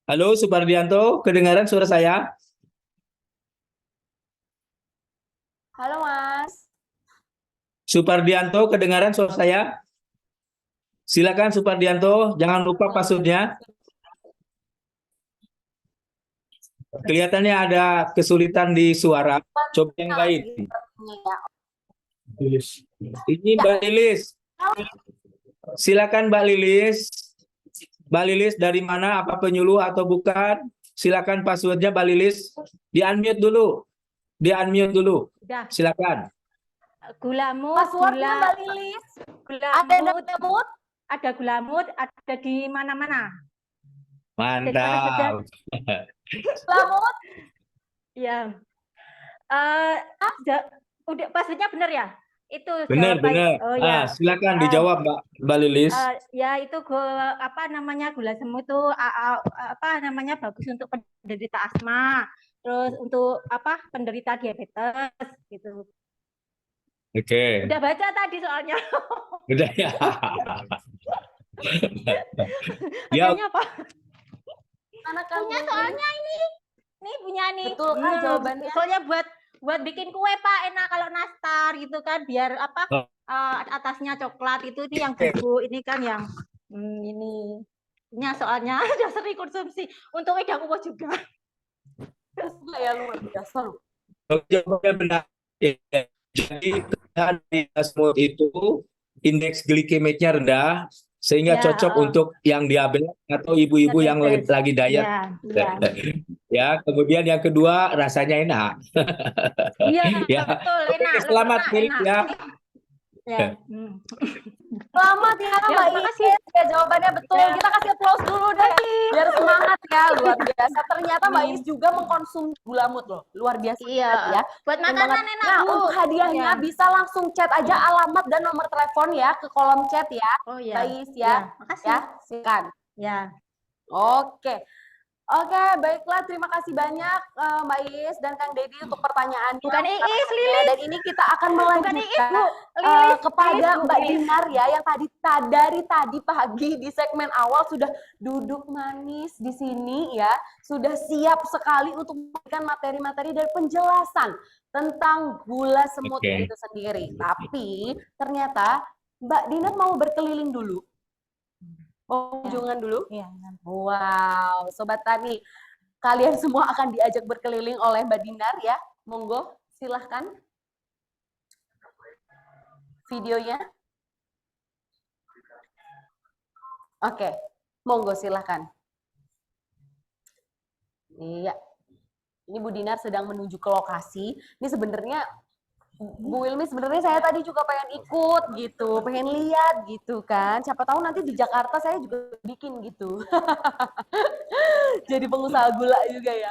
Halo Supardianto, kedengaran suara saya? Halo Mas. Supardianto, kedengaran suara saya? Silakan Supardianto, jangan lupa passwordnya. Kelihatannya ada kesulitan di suara. Coba yang lain. Ini Mbak Lilis. Silakan Mbak Lilis. Mbak Lilis dari mana? Apa penyuluh atau bukan? Silakan passwordnya Mbak Lilis. Di-unmute dulu. Di-unmute dulu. Silakan. Gulamut, Passwordnya Mbak Lilis. gulamut, ada gulamut, ada di mana-mana. Mantap. Gulamut. Ya. Udah passwordnya benar ya? Itu Benar, jawaban- benar. Oh ya. Silakan dijawab Mbak Lilis. Ya itu apa namanya gula semut itu apa namanya bagus untuk penderita asma, terus untuk apa penderita diabetes gitu. Oke. Udah baca tadi soalnya. Udah ya. Ya. Tanya apa? Mana kan Punya soalnya ini punya nih. Betul kan jawabannya? Soalnya buat bikin kue Pak, enak kalau nastar gitu kan, biar apa atasnya coklat itu nih yang bubuk ini kan yang ini punya soalnya udah sering konsumsi untuk wedang uwo juga. Ya luar biasa loh. Jawabannya benar. Jadi di semut itu indeks glikemiknya rendah sehingga Ya, cocok untuk yang diabetes atau ibu-ibu yang lagi diet. Ya, kemudian yang kedua rasanya enak. Iya, Ya. betul, Oke, enak. selamat enak, Philip enak. ya. Ya. Selamat ya Mbak Iis. Ya, jawabannya betul. Kita kasih applause dulu deh. Biar semangat ya. Luar biasa. Ternyata Mbak Iis juga mengkonsumsi gulamut loh. Luar biasa. Iya. Ya. Buat Keren makanan banget. enak, Nah, Bu. untuk hadiahnya Iya. bisa langsung chat aja alamat dan nomor telepon ya ke kolom chat ya. Oh iya. Mbak Iis Iya, ya. makasih. Ya, silakan. Ya. Oke. Oke, baiklah. Terima kasih banyak Mbak Iis dan Kang Deddy untuk pertanyaannya. Bukan Iis, Lilis. Dan ini kita akan Bukan Iis, melanjutkan Bu. Lilis, kepada Lilis, Bu. Mbak Dinar ya, yang dari tadi pagi di segmen awal sudah duduk manis di sini ya, sudah siap sekali untuk memberikan materi-materi dan penjelasan tentang gula semut Oke. itu sendiri. Tapi ternyata Mbak Dinar mau berkeliling dulu. Mau kunjungan dulu? Iya. Wow, Sobat Tani, kalian semua akan diajak berkeliling oleh Mbak Dinar ya. Monggo, silahkan. Videonya. Oke, monggo silahkan. Iya, ini Bu Dinar sedang menuju ke lokasi. Ini sebenarnya Bu Wilmi, sebenarnya saya tadi juga pengen ikut gitu, pengen lihat gitu kan. Siapa tahu nanti di Jakarta saya juga bikin gitu. Jadi pengusaha gula juga ya.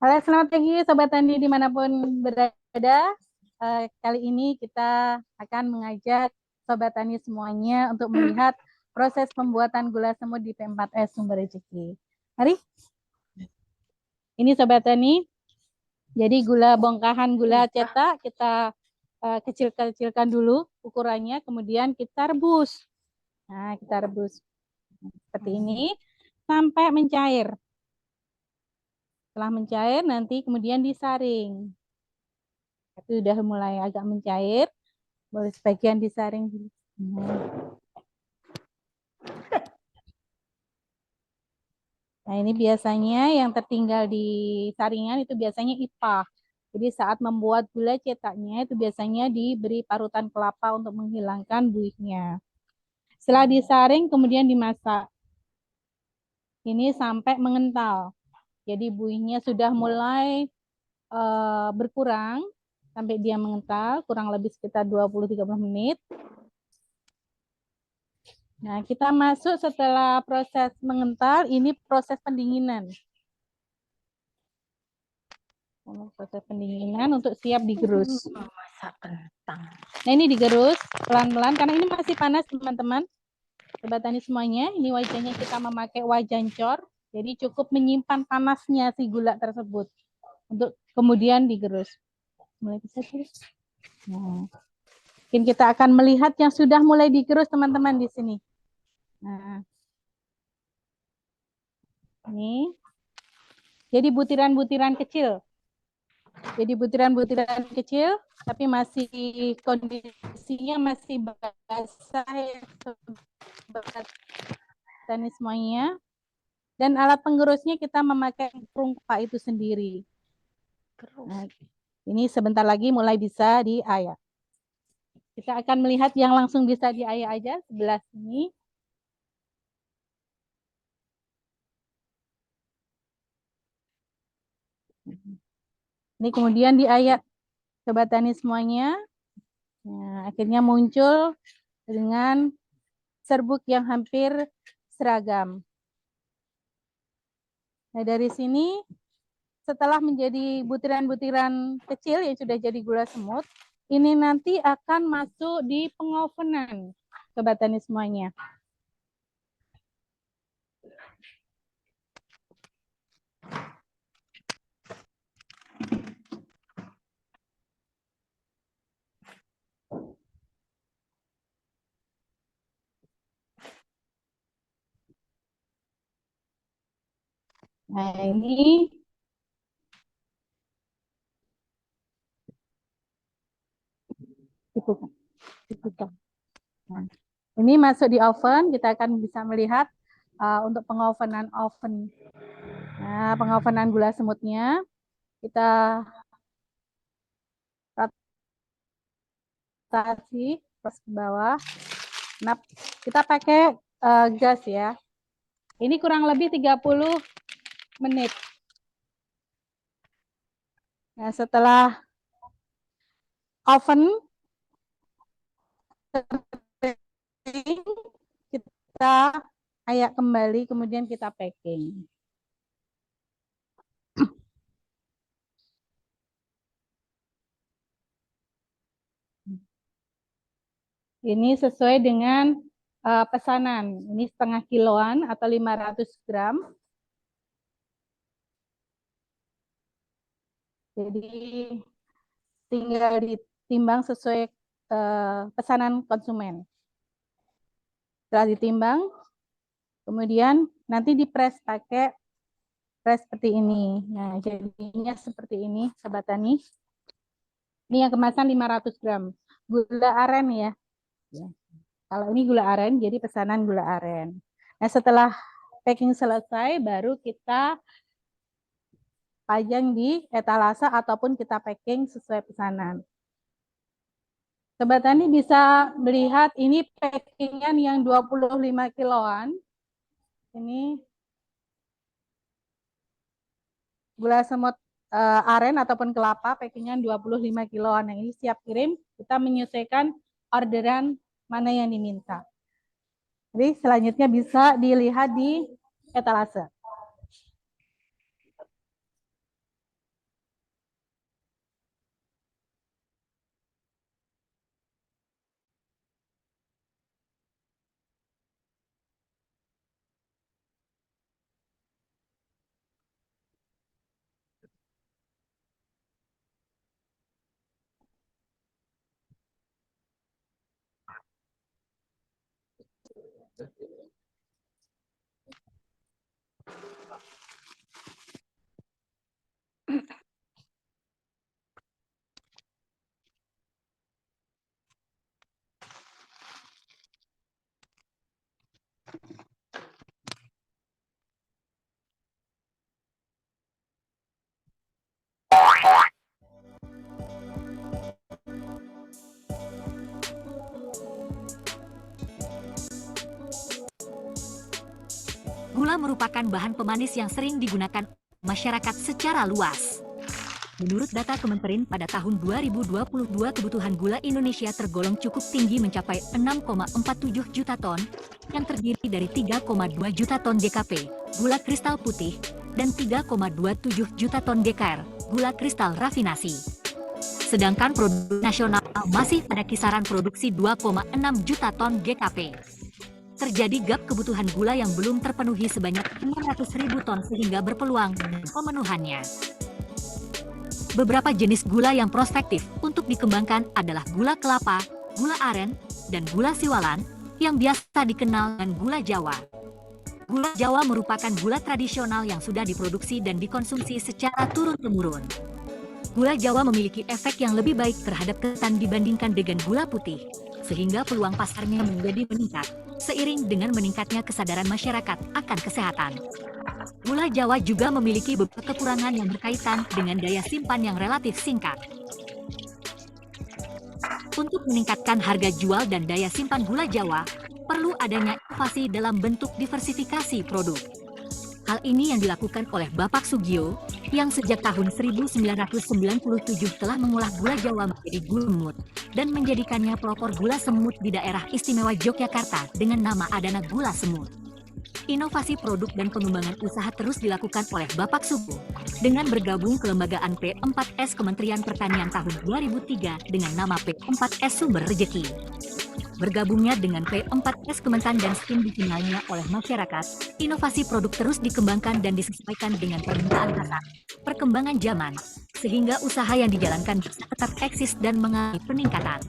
Halo, selamat pagi Sobat Tani dimanapun berada. Kali ini kita akan mengajak Sobat Tani semuanya untuk melihat proses pembuatan gula semut di P4S Sumber Rezeki. Mari. Ini Sobat Tani. Jadi gula bongkahan gula cetak kita kecil-kecilkan dulu ukurannya, kemudian kita rebus. Nah, kita rebus seperti ini sampai mencair. Setelah mencair nanti kemudian disaring. Itu sudah mulai agak mencair, boleh sebagian disaring dulu. Nah, ini biasanya yang tertinggal di saringan itu biasanya IPA. Jadi saat membuat gula cetaknya itu biasanya diberi parutan kelapa untuk menghilangkan buihnya. Setelah disaring kemudian dimasak. Ini sampai mengental. Jadi buihnya sudah mulai berkurang sampai dia mengental, kurang lebih sekitar 20-30 menit. Nah, kita masuk setelah proses mengental, ini proses pendinginan. Proses pendinginan untuk siap digerus. Masak kentang. Nah, ini digerus pelan-pelan karena ini masih panas, teman-teman. Sobat Tani semuanya, ini wajahnya kita memakai wajan cor. Jadi cukup menyimpan panasnya si gula tersebut untuk kemudian digerus. Mulai bisa terus. Nah, mungkin kita akan melihat yang sudah mulai digerus teman-teman di sini. Nah, ini jadi butiran-butiran kecil. Jadi butiran-butiran kecil, tapi masih kondisinya masih basah ya, sobat tani semuanya. Dan alat penggerusnya kita memakai perungkap itu sendiri. Nah, ini sebentar lagi mulai bisa diayak. Kita akan melihat yang langsung bisa diayak aja sebelah sini. Ini kemudian diayak sobat tani semuanya. Nah, akhirnya muncul dengan serbuk yang hampir seragam. Nah, dari sini setelah menjadi butiran-butiran kecil yang sudah jadi gula semut, ini nanti akan masuk di pengovenan, sobat tani semuanya. Nah, ini dibuka. Nah, ini masuk di oven, kita akan bisa melihat untuk pengovenan oven. Nah, pengovenan gula semutnya kita rotasi terus ke bawah. Nah, kita pakai gas ya. Ini kurang lebih 30 menit. Nah, setelah oven kita ayak kembali, kemudian kita packing. Ini sesuai dengan pesanan. Ini setengah kiloan atau 500 gram. Jadi tinggal ditimbang sesuai pesanan konsumen. Setelah ditimbang, kemudian nanti dipres pakai pres seperti ini. Nah, jadinya seperti ini, sobat tani. Ini yang kemasan 500 gram. Gula aren ya. Kalau ini gula aren, jadi pesanan gula aren. Nah, setelah packing selesai, baru kita pajang di etalase ataupun kita packing sesuai pesanan. Sobat tani bisa melihat ini packingan yang 25 kiloan. Ini gula semut aren ataupun kelapa packingan 25 kiloan. Yang ini siap kirim, kita menyesuaikan orderan mana yang diminta. Jadi selanjutnya bisa dilihat di etalase. Gula merupakan bahan pemanis yang sering digunakan masyarakat secara luas. Menurut data Kemenperin, pada tahun 2022 kebutuhan gula Indonesia tergolong cukup tinggi mencapai 6,47 juta ton, yang terdiri dari 3,2 juta ton GKP, gula kristal putih, dan 3,27 juta ton DKR, gula kristal rafinasi. Sedangkan produksi nasional masih pada kisaran produksi 2,6 juta ton GKP. Terjadi gap kebutuhan gula yang belum terpenuhi sebanyak 600.000 ton sehingga berpeluang pemenuhannya. Beberapa jenis gula yang prospektif untuk dikembangkan adalah gula kelapa, gula aren, dan gula siwalan yang biasa dikenal dengan gula Jawa. Gula Jawa merupakan gula tradisional yang sudah diproduksi dan dikonsumsi secara turun-temurun. Gula Jawa memiliki efek yang lebih baik terhadap kesehatan dibandingkan dengan gula putih, sehingga peluang pasarnya menjadi meningkat, seiring dengan meningkatnya kesadaran masyarakat akan kesehatan. Gula Jawa juga memiliki beberapa kekurangan yang berkaitan dengan daya simpan yang relatif singkat. Untuk meningkatkan harga jual dan daya simpan gula Jawa, perlu adanya inovasi dalam bentuk diversifikasi produk. Hal ini yang dilakukan oleh Bapak Sugio, yang sejak tahun 1997 telah mengolah gula Jawa menjadi gula semut dan menjadikannya pelopor gula semut di daerah istimewa Yogyakarta dengan nama Adana Gula Semut. Inovasi produk dan pengembangan usaha terus dilakukan oleh Bapak Sugio dengan bergabung ke lembagaan P4S Kementerian Pertanian tahun 2003 dengan nama P4S Sumber Rejeki. Bergabungnya dengan P4S Kementan dan SKIM dikenalnya oleh masyarakat, inovasi produk terus dikembangkan dan disesuaikan dengan permintaan pasar, perkembangan zaman, sehingga usaha yang dijalankan bisa tetap eksis dan mengalami peningkatan.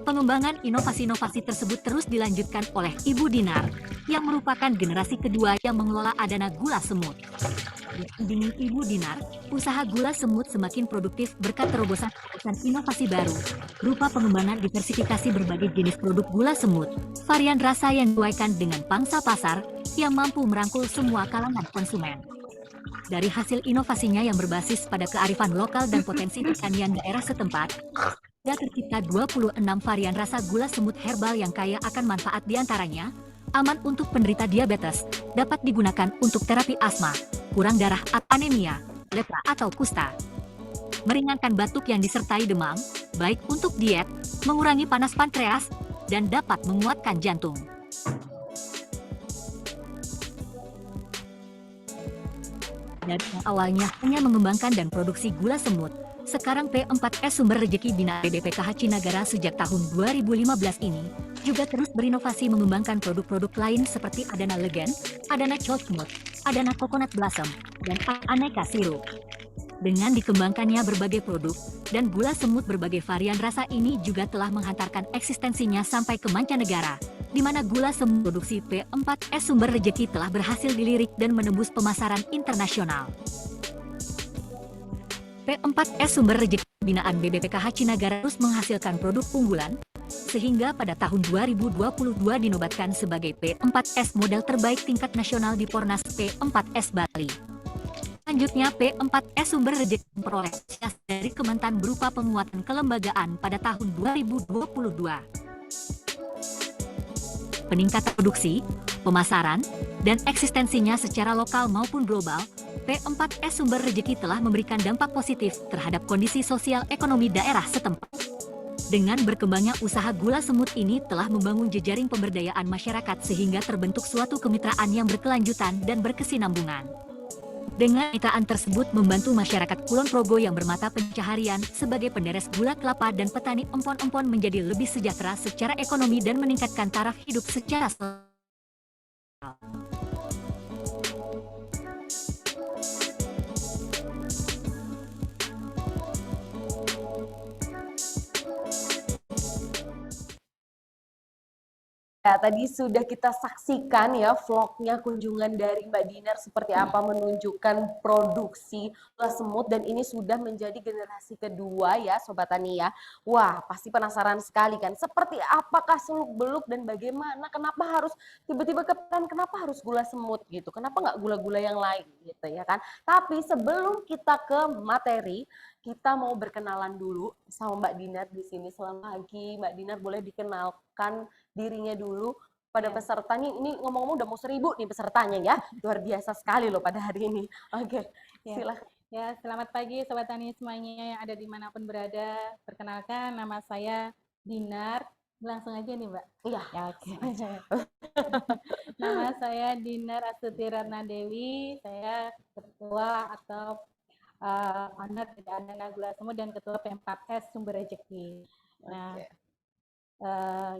Pengembangan inovasi-inovasi tersebut terus dilanjutkan oleh Ibu Dinar, yang merupakan generasi kedua yang mengelola Adana Gula Semut. Dengan Ibu Dinar, usaha gula semut semakin produktif berkat terobosan inovasi baru, berupa pengembangan diversifikasi berbagai jenis produk gula semut, varian rasa yang disesuaikan dengan pangsa pasar, yang mampu merangkul semua kalangan konsumen. Dari hasil inovasinya yang berbasis pada kearifan lokal dan potensi pertanian daerah setempat, sudah tercipta 26 varian rasa gula semut herbal yang kaya akan manfaat diantaranya, aman untuk penderita diabetes, dapat digunakan untuk terapi asma, kurang darah atau anemia, lepra atau kusta. Meringankan batuk yang disertai demam, baik untuk diet, mengurangi panas pankreas, dan dapat menguatkan jantung. Dari yang awalnya hanya mengembangkan dan produksi gula semut, sekarang P4S Sumber Rejeki binaan BPKH Cinagara sejak tahun 2015 ini juga terus berinovasi mengembangkan produk-produk lain seperti Adana Legend, Adana Chalkmut, Adana Coconut Blossom, dan aneka sirup. Dengan dikembangkannya berbagai produk dan gula semut berbagai varian rasa ini juga telah menghantarkan eksistensinya sampai ke mancanegara, di mana gula semut produksi P4S Sumber Rejeki telah berhasil dilirik dan menembus pemasaran internasional. P4S Sumber Rejeki binaan BPKH Cinagara terus menghasilkan produk unggulan, sehingga pada tahun 2022 dinobatkan sebagai P4S model terbaik tingkat nasional di Pornas P4S Bali. Selanjutnya, P4S Sumber Rejeki memperoleh apresiasi dari Kementan berupa penguatan kelembagaan pada tahun 2022. Peningkatan produksi, pemasaran, dan eksistensinya secara lokal maupun global, P4S Sumber Rejeki telah memberikan dampak positif terhadap kondisi sosial ekonomi daerah setempat. Dengan berkembangnya usaha gula semut ini telah membangun jejaring pemberdayaan masyarakat sehingga terbentuk suatu kemitraan yang berkelanjutan dan berkesinambungan. Dengan kemitraan tersebut membantu masyarakat Kulon Progo yang bermata pencaharian sebagai penderes gula kelapa dan petani empon-empon menjadi lebih sejahtera secara ekonomi dan meningkatkan taraf hidup secara sosial. Ya, tadi sudah kita saksikan ya vlognya kunjungan dari Mbak Dinar seperti apa menunjukkan produksi gula semut dan ini sudah menjadi generasi kedua ya Sobat Tani ya. Wah pasti penasaran sekali kan seperti apakah seluk-beluk dan bagaimana kenapa harus tiba-tiba kepikiran kenapa harus gula semut gitu. Kenapa nggak gula-gula yang lain gitu ya kan. Tapi sebelum kita ke materi kita mau berkenalan dulu sama Mbak Dinar di sini. Selamat pagi Mbak Dinar, boleh dikenalkan dirinya dulu pada peserta nih. Ini ngomong-ngomong udah mau 1000 nih pesertanya ya. Luar biasa sekali loh pada hari ini. Oke, silakan. Ya, selamat pagi Sobat Tani semuanya yang ada dimanapun berada. Perkenalkan nama saya Dinar. Langsung aja nih Mbak. Iya. Ya, oke. Nama saya Dinar Astuti Ratna Dewi. Saya ketua atau owner dari Adana Gula Semut dan ketua P4S Sumber Rejeki. Nah,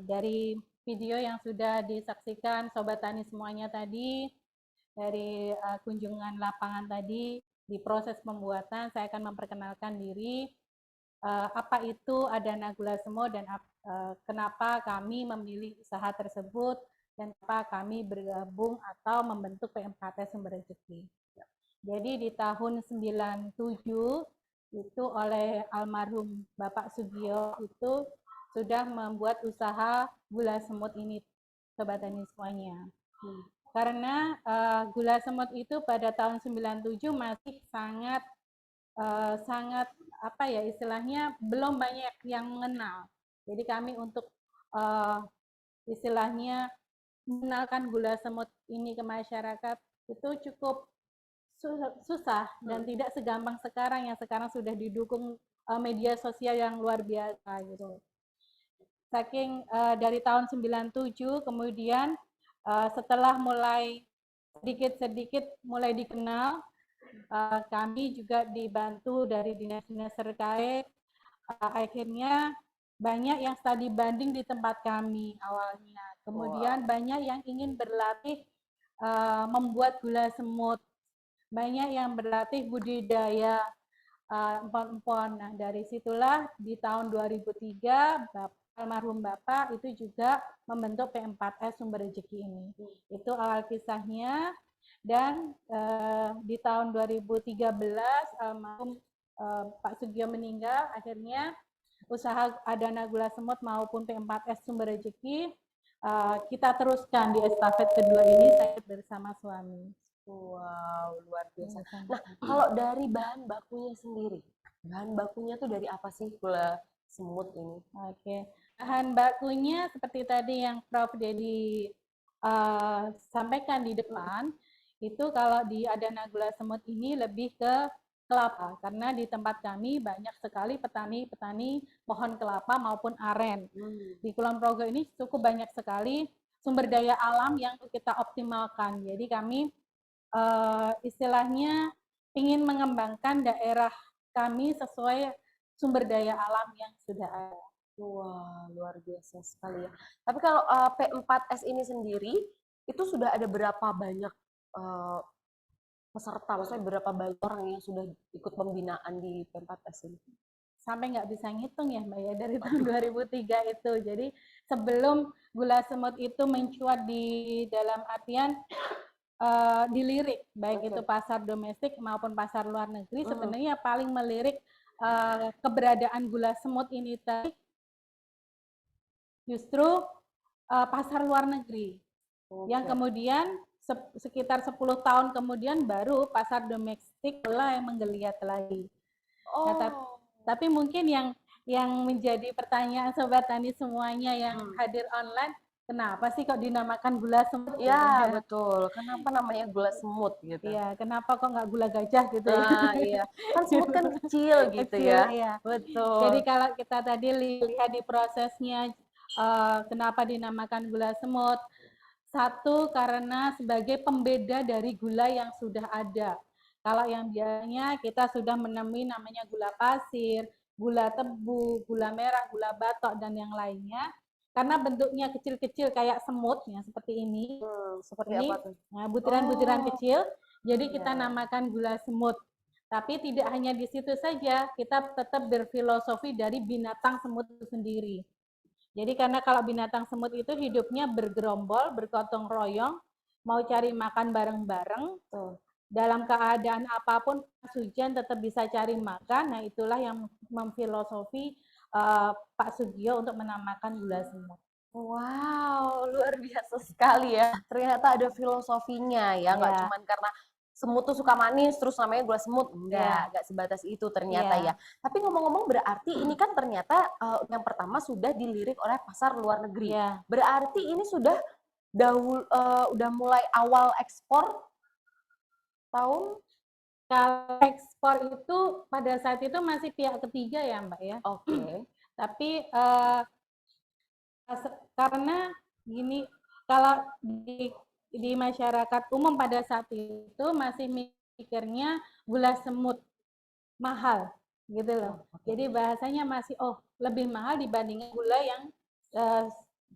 dari video yang sudah disaksikan Sobat Tani semuanya tadi, dari kunjungan lapangan tadi, di proses pembuatan saya akan memperkenalkan diri, apa itu Adana Gula Semut dan kenapa kami memilih usaha tersebut dan kenapa kami bergabung atau membentuk P4S Sumber Rezeki. Jadi di tahun 97 itu oleh almarhum Bapak Sugio itu sudah membuat usaha gula semut ini, Sobat Tani semuanya. Karena gula semut itu pada tahun 97 masih sangat apa ya istilahnya belum banyak yang mengenal. Jadi kami untuk istilahnya mengenalkan gula semut ini ke masyarakat itu cukup susah dan tidak segampang sekarang yang sekarang sudah didukung media sosial yang luar biasa gitu. Saking dari tahun 97 kemudian setelah mulai sedikit-sedikit mulai dikenal, kami juga dibantu dari dinas-dinas terkait, akhirnya banyak yang studi banding di tempat kami awalnya. Kemudian banyak yang ingin berlatih membuat gula semut, banyak yang berlatih budidaya empon-empon. Nah, dari situlah di tahun 2003 almarhum Bapak itu juga membentuk P4S Sumber Rezeki ini. Itu awal kisahnya. Dan di tahun 2013 almarhum Pak Sugio meninggal, akhirnya usaha Adana Gula Semut maupun P4S Sumber Rezeki kita teruskan di estafet kedua ini saya bersama suami. Wow, luar biasa. Nah, kalau dari bahan bakunya sendiri, bahan bakunya tuh dari apa sih gula semut ini? Oke, bahan bakunya seperti tadi yang Prof. Dedi sampaikan di depan, itu kalau di Adana Gula Semut ini lebih ke kelapa, karena di tempat kami banyak sekali petani-petani pohon kelapa maupun aren. Di Kulon Progo ini cukup banyak sekali sumber daya alam yang kita optimalkan. Jadi kami istilahnya ingin mengembangkan daerah kami sesuai sumber daya alam yang sudah ada. Wah, luar biasa sekali ya. Tapi kalau P4S ini sendiri, itu sudah ada berapa banyak peserta, maksudnya berapa banyak orang yang sudah ikut pembinaan di P4S ini? Sampai nggak bisa ngitung ya Mbak ya, dari tahun 2003 itu. Jadi sebelum gula semut itu mencuat di dalam artian dilirik, baik itu pasar domestik maupun pasar luar negeri, sebenarnya paling melirik keberadaan gula semut ini tadi justru pasar luar negeri. Yang kemudian sekitar 10 tahun kemudian baru pasar domestik mulai menggeliat lagi. Nah, tapi mungkin yang menjadi pertanyaan Sobat Tani semuanya yang hadir online, kenapa sih kok dinamakan gula semut? Ya, betul. Kenapa namanya gula semut gitu? Iya, kenapa kok nggak gula gajah gitu ya? Iya. Kan semut kan kecil gitu Kecil, ya. iya. Betul. Jadi kalau kita tadi lihat di prosesnya, kenapa dinamakan gula semut? Satu, karena sebagai pembeda dari gula yang sudah ada. Kalau yang biasanya kita sudah menemui namanya gula pasir, gula tebu, gula merah, gula batok, dan yang lainnya. Karena bentuknya kecil-kecil kayak semut ya seperti ini. Seperti ini, apa tuh? Nah, butiran-butiran kecil. Jadi kita namakan gula semut. Tapi tidak hanya di situ saja, kita tetap berfilosofi dari binatang semut itu sendiri. Jadi karena kalau binatang semut itu hidupnya bergerombol, bergotong royong, mau cari makan bareng-bareng, dalam keadaan apapun hujan tetap bisa cari makan. Nah itulah yang memfilosofi Pak Sugio untuk menamakan gula semut. Wow, luar biasa sekali ya. Ternyata ada filosofinya ya, nggak cuma karena semut tuh suka manis terus namanya gula semut. Enggak sebatas itu ternyata ya. Tapi ngomong-ngomong berarti ini kan ternyata yang pertama sudah dilirik oleh pasar luar negeri. Berarti ini sudah udah mulai awal ekspor tahun? Kalau ekspor itu pada saat itu masih pihak ketiga ya Mbak ya. Oke. Tapi karena gini, kalau di masyarakat umum pada saat itu masih mikirnya gula semut mahal gitu loh. Jadi bahasanya masih lebih mahal dibandingkan gula yang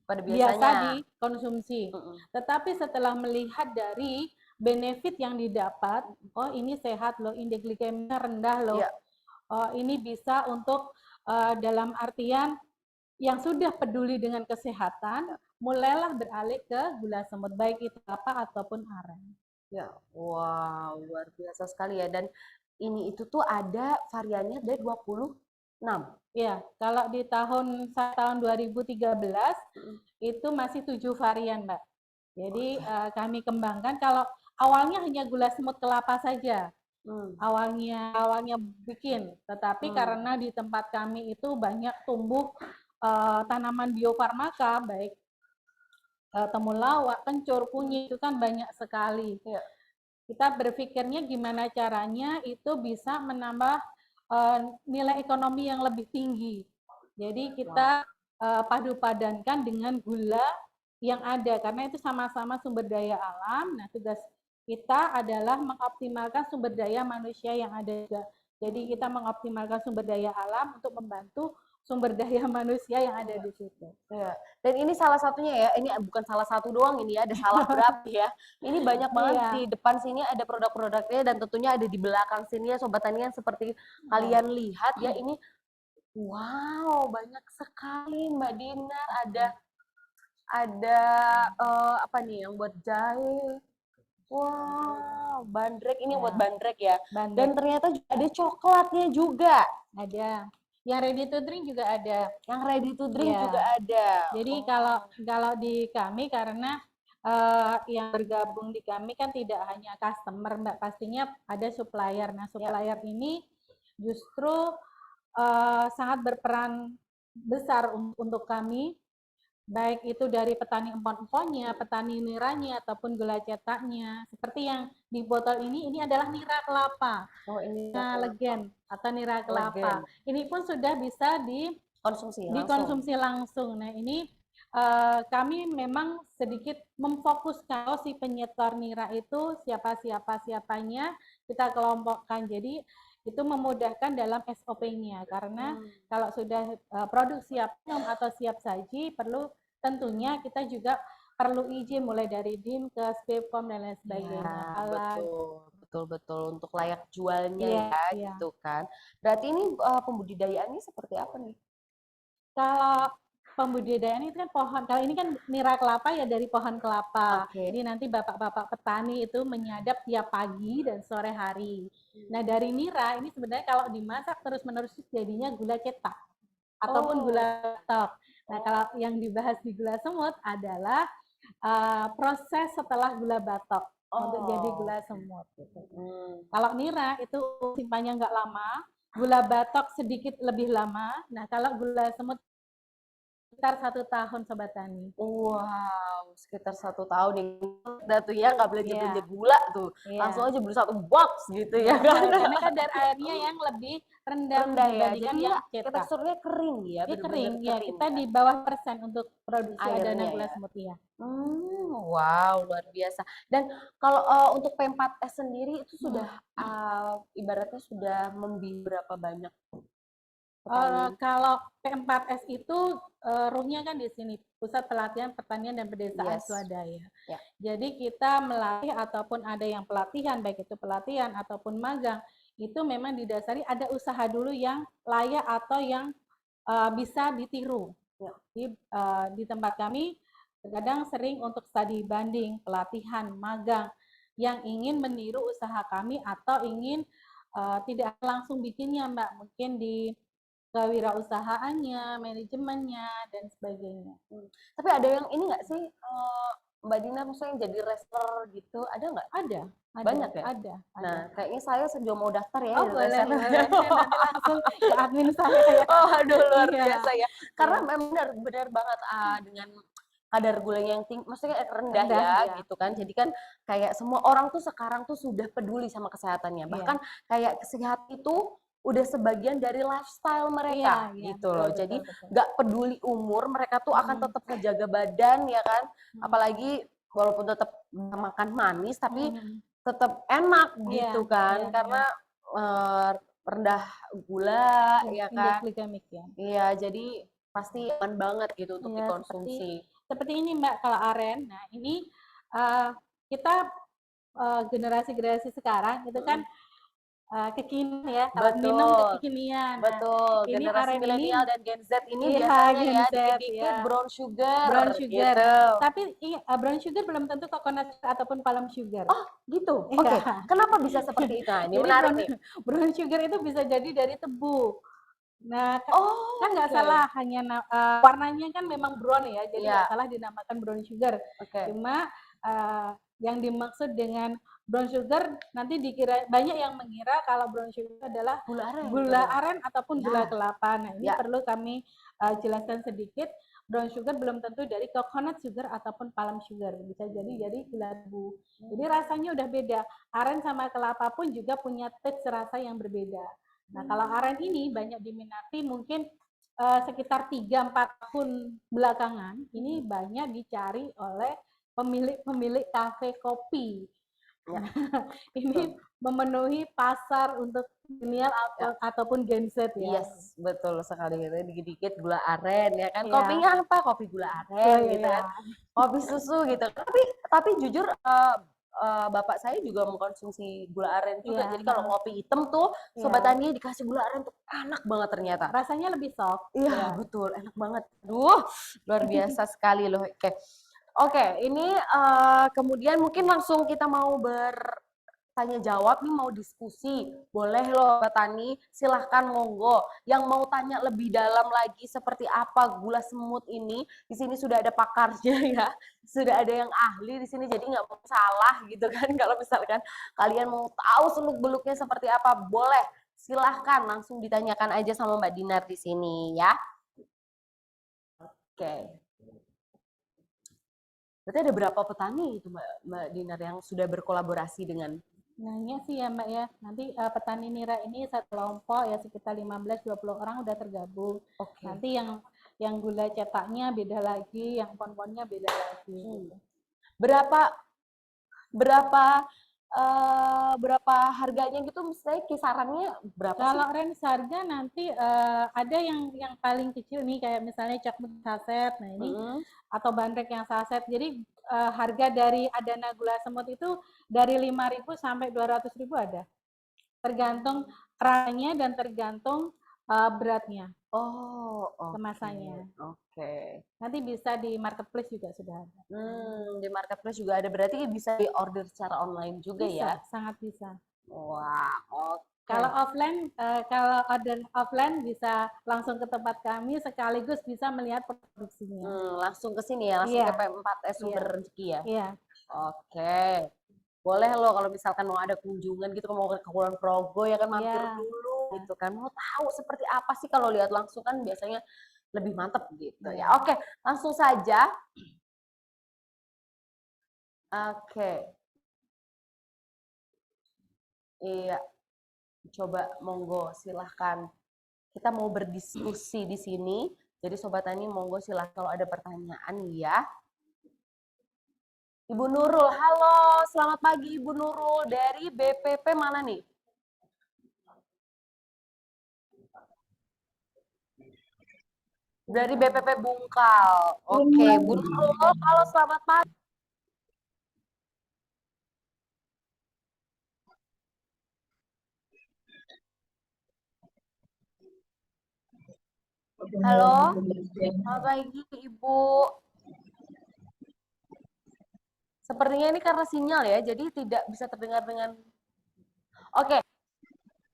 pada biasa dikonsumsi. Tetapi setelah melihat dari benefit yang didapat, oh ini sehat loh, indeks glikemia rendah loh, oh ini bisa untuk dalam artian yang sudah peduli dengan kesehatan, mulailah beralih ke gula semut, baik itu kelapa ataupun aren. Ya, wow, luar biasa sekali ya. Dan ini itu tuh ada variannya dari 26. Ya, kalau di tahun 2013 itu masih 7 varian, Mbak. Jadi kami kembangkan, kalau awalnya hanya gula semut kelapa saja. Awalnya bikin, tetapi karena di tempat kami itu banyak tumbuh tanaman biofarmaka, baik temulawak, kencur, kunyit, itu kan banyak sekali. Kita berpikirnya gimana caranya itu bisa menambah nilai ekonomi yang lebih tinggi. Jadi kita padu-padankan dengan gula yang ada, karena itu sama-sama sumber daya alam. Nah, tugas kita adalah mengoptimalkan sumber daya manusia yang ada juga. Jadi kita mengoptimalkan sumber daya alam untuk membantu sumber daya manusia yang ada di situ. Ya. Dan ini salah satunya ya, ini bukan salah satu doang ini ya, ada salah berapa ya. Ini banyak banget di depan sini ada produk-produknya, dan tentunya ada di belakang sini ya Sobat Tani yang seperti kalian lihat ya, ini wow, banyak sekali Mbak Dinar, ada apa nih yang buat jahe. Wow, bandrek, ini buat bandrek ya. Dan ternyata ada coklatnya juga. Ada. Yang ready to drink juga ada. Yang ready to drink juga ada. Jadi kalau di kami, karena yang bergabung di kami kan tidak hanya customer, Mbak, pastinya ada supplier. Nah, supplier ini justru sangat berperan besar untuk kami, baik itu dari petani empon-emponnya, petani niranya, ataupun gula cetaknya. Seperti yang di botol ini adalah nira kelapa. Oh, ini legen atau nira kelapa. Ini pun sudah bisa dikonsumsi langsung. Nah, ini kami memang sedikit memfokuskan, si penyetor nira itu siapanya kita kelompokkan. Jadi itu memudahkan dalam SOP-nya, karena kalau sudah produk siap minum atau siap saji, tentunya kita juga perlu izin mulai dari DIN ke BPOM dan lain sebagainya. Betul untuk layak jualnya gitu kan. Berarti ini pembudidayaannya seperti apa nih? Kalau pembudidayaan itu kan pohon, kalau ini kan nira kelapa ya dari pohon kelapa. Jadi nanti bapak-bapak petani itu menyadap tiap pagi dan sore hari. Nah, dari nira ini sebenarnya kalau dimasak terus-menerus jadinya gula cetak ataupun gula batok. Nah, kalau yang dibahas di gula semut adalah proses setelah gula batok untuk jadi gula semut. Gitu. Kalau nira itu simpannya nggak lama, gula batok sedikit lebih lama. Nah, kalau gula semut sekitar 1 tahun, Sobat Tani. Wow, sekitar 1 tahun nih. Datu ya, nggak boleh nyebut gula tuh. Langsung aja beli 1 box gitu ya. Karena kadar airnya yang lebih rendah ya. Jadi yang cetak. teksturnya kering ya. Dia kering ya. Kita di bawah persen untuk produksi Adana gula semut ya. Wow, luar biasa. Dan kalau untuk P4S sendiri itu sudah ibaratnya sudah membimbing berapa banyak? Kalau P4S itu rootnya kan di sini, Pusat Pelatihan Pertanian dan Pedesaan Swadaya. Jadi kita melatih ataupun ada yang pelatihan, baik itu pelatihan ataupun magang, itu memang didasari ada usaha dulu yang layak atau yang bisa ditiru. Di tempat kami kadang sering untuk studi banding, pelatihan, magang yang ingin meniru usaha kami atau ingin tidak langsung bikinnya, Mbak, mungkin di kewirausahaannya, manajemennya, dan sebagainya. Tapi ada yang ini nggak sih, Mbak Dina, maksudnya yang jadi wrestler gitu, ada nggak? Ada. Banyak ya? Ada. Nah, kayaknya saya sejauh mau daftar ya. Boleh. Nanti langsung ke admin saya ya. Aduh, luar biasa ya. Karena benar banget dengan kadar gulanya yang tinggi, maksudnya rendah ya, gitu kan. Jadi kan kayak semua orang tuh sekarang tuh sudah peduli sama kesehatannya. Bahkan kayak kesehatan itu udah sebagian dari lifestyle mereka gitu loh. Jadi nggak peduli umur, mereka tuh akan tetap menjaga badan ya kan. Apalagi walaupun tetap makan manis tapi tetap enak gitu kan. Karena rendah gula ya kan. Iya, jadi pasti aman banget gitu untuk dikonsumsi. Seperti ini, Mbak, kalau aren. Nah, ini kita generasi-generasi sekarang itu kan kekinian ya, kalau minum kekinian. Betul, Ini generasi aren ini milenial dan Gen Z ini iya, biasanya Gen ya Z, dikit-dikit ya. brown sugar, Brown sugar. gitu. Tapi brown sugar belum tentu coconut ataupun palm sugar. Oh, gitu. Iya. Oke. Kenapa bisa seperti itu? Nah, ini Jadi menarik nih. brown sugar itu bisa jadi dari tebu. Nah, kan nggak oke. salah, hanya warnanya kan memang brown ya, jadi Iya. nggak salah dinamakan brown sugar. Oke. Cuma yang dimaksud dengan brown sugar nanti dikira banyak yang mengira kalau brown sugar adalah gula aren ataupun gula kelapa. Nah, ini perlu kami jelaskan sedikit. Brown sugar belum tentu dari coconut sugar ataupun palm sugar, bisa jadi gula tebu. Jadi rasanya udah beda. Aren sama kelapa pun juga punya taste rasa yang berbeda. Nah, kalau aren ini banyak diminati mungkin sekitar 3-4 tahun belakangan, ini banyak dicari oleh pemilik kafe kopi. Ya. Ini memenuhi pasar untuk milenial ataupun Gen Z ya. Yes, betul sekali gitu. Dikit-dikit gula aren ya kan. Iya. Kopinya apa? Kopi gula aren gitu Iya. kan. Kopi susu gitu. Tapi jujur bapak saya juga mengkonsumsi gula aren juga. Iya. Jadi kalau kopi hitam tuh Sobat Tani dikasih gula aren tuh enak banget ternyata. Rasanya lebih soft. Iya, betul. Enak banget. Duh, luar biasa sekali loh. Oke, ini kemudian mungkin langsung kita mau bertanya jawab nih, mau diskusi. Boleh loh Mbak Tani, silahkan monggo. Yang mau tanya lebih dalam lagi seperti apa gula semut ini, di sini sudah ada pakarnya ya. Sudah ada yang ahli di sini, jadi nggak mau salah gitu kan. Kalau misalkan kalian mau tahu seluk-beluknya seperti apa, boleh. Silahkan langsung ditanyakan aja sama Mbak Dinar di sini ya. Oke. Berarti ada berapa petani itu Mbak Dinar yang sudah berkolaborasi dengan? Nanya sih ya Mbak ya, nanti petani nira ini satu kelompok ya sekitar 15-20 orang udah tergabung. Nanti yang gula cetaknya beda lagi, yang pon-ponnya beda lagi. Berapa harganya gitu, misalnya kisarannya berapa sih? Kalau range harga nanti ada yang paling kecil nih kayak misalnya coklat saset, nah ini atau bandrek yang saset. Jadi harga dari Adana gula semut itu dari 5.000 sampai 200.000 ada. Tergantung rasanya dan tergantung beratnya. Kemasannya. Oke. Nanti bisa di marketplace juga sudah ada. Di marketplace juga ada, berarti bisa di order secara online juga Bisa, ya? sangat bisa. Wah, oke. Kalau offline, kalau order offline bisa langsung ke tempat kami sekaligus bisa melihat produksinya. Langsung ke sini ya, langsung Iya. ke P4S Sumber Rezeki ya? Iya. Oke. Boleh loh kalau misalkan mau ada kunjungan gitu, mau ke Kulon Progo ya kan, mampir Iya. dulu gitu kan. Mau tahu seperti apa sih, kalau lihat langsung kan biasanya lebih mantep gitu ya. Oke, langsung saja. Oke. Iya. Coba monggo silahkan. Kita mau berdiskusi di sini. Jadi Sobat Tani monggo silahkan kalau ada pertanyaan ya. Ibu Nurul, halo, selamat pagi Ibu Nurul, dari BPP mana nih? Dari BPP Bungkal. Oke, Bu Nurul, halo, selamat pagi. Halo, selamat pagi Ibu. Sepertinya ini karena sinyal ya, jadi tidak bisa terdengar dengan. Oke,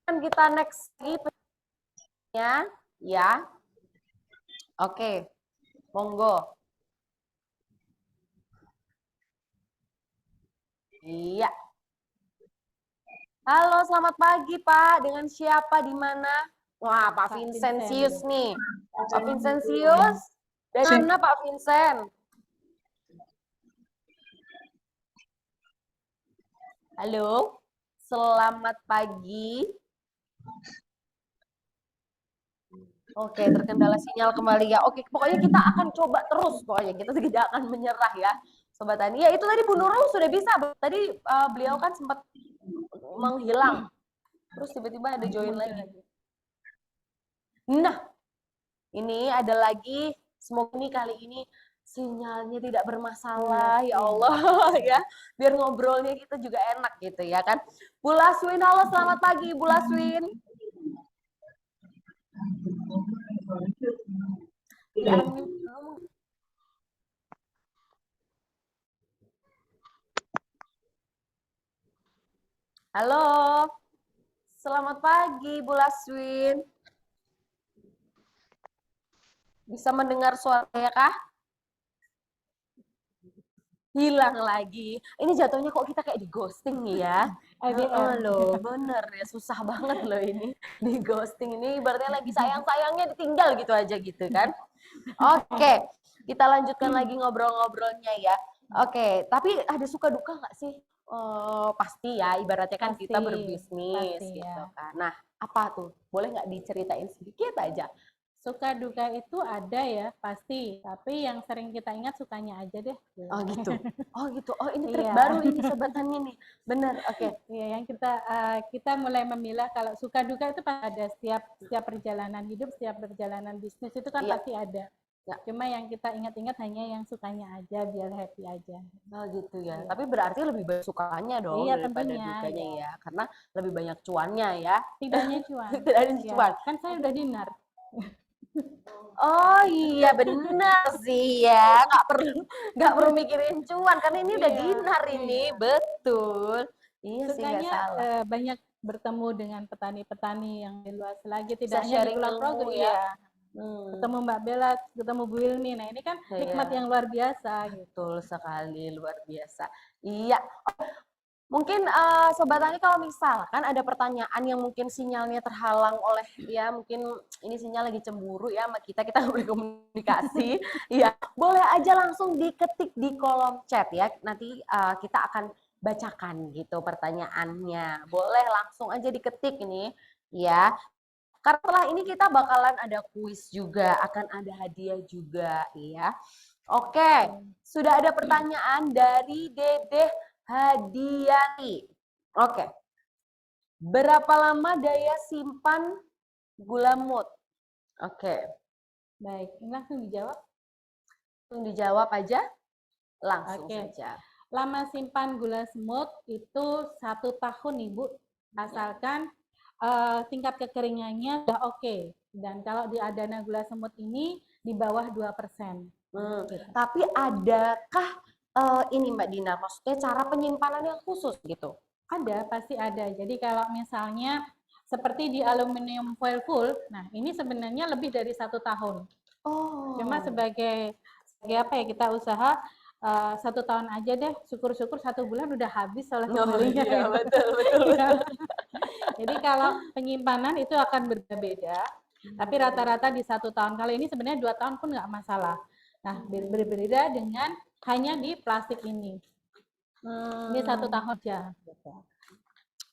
kita next ya. Oke, monggo. Iya. Halo, selamat pagi Pak. Dengan siapa di mana? Wah, Pak Vincentius nih. Pak Vincentius, dari mana Pak Vincent? Halo, selamat pagi. Oke, terkendala sinyal kembali ya. Oke, pokoknya kita akan coba terus pokoknya. Kita tidak akan menyerah ya, Sobat Tani. Ya, itu tadi Bu Nurul sudah bisa. Tadi beliau kan sempat menghilang. Terus tiba-tiba ada join lagi. Nah, ini ada lagi. Semoga ini kali ini sinyalnya tidak bermasalah, ya Allah ya. Biar ngobrolnya kita juga enak gitu ya kan. Bu Laswin, halo selamat pagi Bu Laswin. Halo, selamat pagi Bu Laswin. Bisa mendengar suaranya kah? Hilang lagi. Ini jatuhnya kok kita kayak di ghosting nih ya. Loh, bener ya, susah banget loh ini di ghosting ini. Ibaratnya lagi sayang-sayangnya ditinggal gitu aja gitu kan. Oke, kita lanjutkan lagi ngobrol-ngobrolnya ya. Oke, tapi ada suka duka nggak sih? Pasti ya, ibaratnya kan kita berbisnis pasti, gitu ya. kan. Nah, apa tuh? Boleh nggak diceritain sedikit aja? Suka duka itu ada ya, pasti. Tapi yang sering kita ingat sukanya aja deh. Oh gitu. Oh gitu. Oh ini trik Iya. baru ini Sobat Tani nih. Bener. Oke. Iya, yang kita mulai memilah kalau suka duka itu pada setiap perjalanan hidup, setiap perjalanan bisnis itu kan Iya. pasti ada. Ya. Cuma yang kita ingat-ingat hanya yang sukanya aja, biar happy aja. Oh gitu ya. Iya. Tapi berarti lebih banyak sukanya dong Iya, daripada tentunya, dukanya iya. ya. Karena lebih banyak cuannya ya. Tidak hanya cuan. Tidak hanya Iya. cuan. Kan saya udah dinar. Oh iya benar sih ya. Nggak perlu mikirin cuan karena ini udah Iya, dinar ini. iya. Betul. Iya sih nggak Sukanya salah. banyak bertemu dengan petani-petani yang di luar lagi, Bisa tidak hanya di sharing Kulon ilmu Progo ya. ya. Ketemu Mbak Bella, ketemu Bu Wilmi. Nah, ini kan nikmat Iya. yang luar biasa gitu. Betul sekali, luar biasa. Iya. Mungkin Sobat Tani kalau misalkan ada pertanyaan yang mungkin sinyalnya terhalang oleh ya mungkin ini sinyal lagi cemburu ya sama kita nggak boleh komunikasi ya boleh aja langsung diketik di kolom chat ya nanti kita akan bacakan gitu pertanyaannya boleh langsung aja diketik ini ya karena setelah ini kita bakalan ada kuis juga akan ada hadiah juga ya oke sudah ada pertanyaan dari Dedeh Hadiani. Oke. Berapa lama daya simpan gula mut? Oke. Baik, ini langsung dijawab. Langsung dijawab aja. Langsung Oke. saja. Lama simpan gula semut itu 1 tahun, Ibu. Asalkan tingkat kekeringannya sudah oke. Dan kalau di Adana gula semut ini di bawah 2%. Tapi adakah ini Mbak Dina, maksudnya cara penyimpanan yang khusus gitu? Ada, pasti ada. Jadi kalau misalnya seperti di aluminium foil full, nah ini sebenarnya lebih dari 1 tahun. Oh. Cuma sebagai apa ya kita usaha 1 tahun aja deh, syukur-syukur 1 bulan udah habis oleh pembelinya. Iya, betul. Jadi kalau penyimpanan itu akan berbeda, tapi rata-rata di 1 tahun. Kalau ini sebenarnya 2 tahun pun nggak masalah. Nah, berbeda dengan hanya di plastik ini. Ini 1 tahun aja.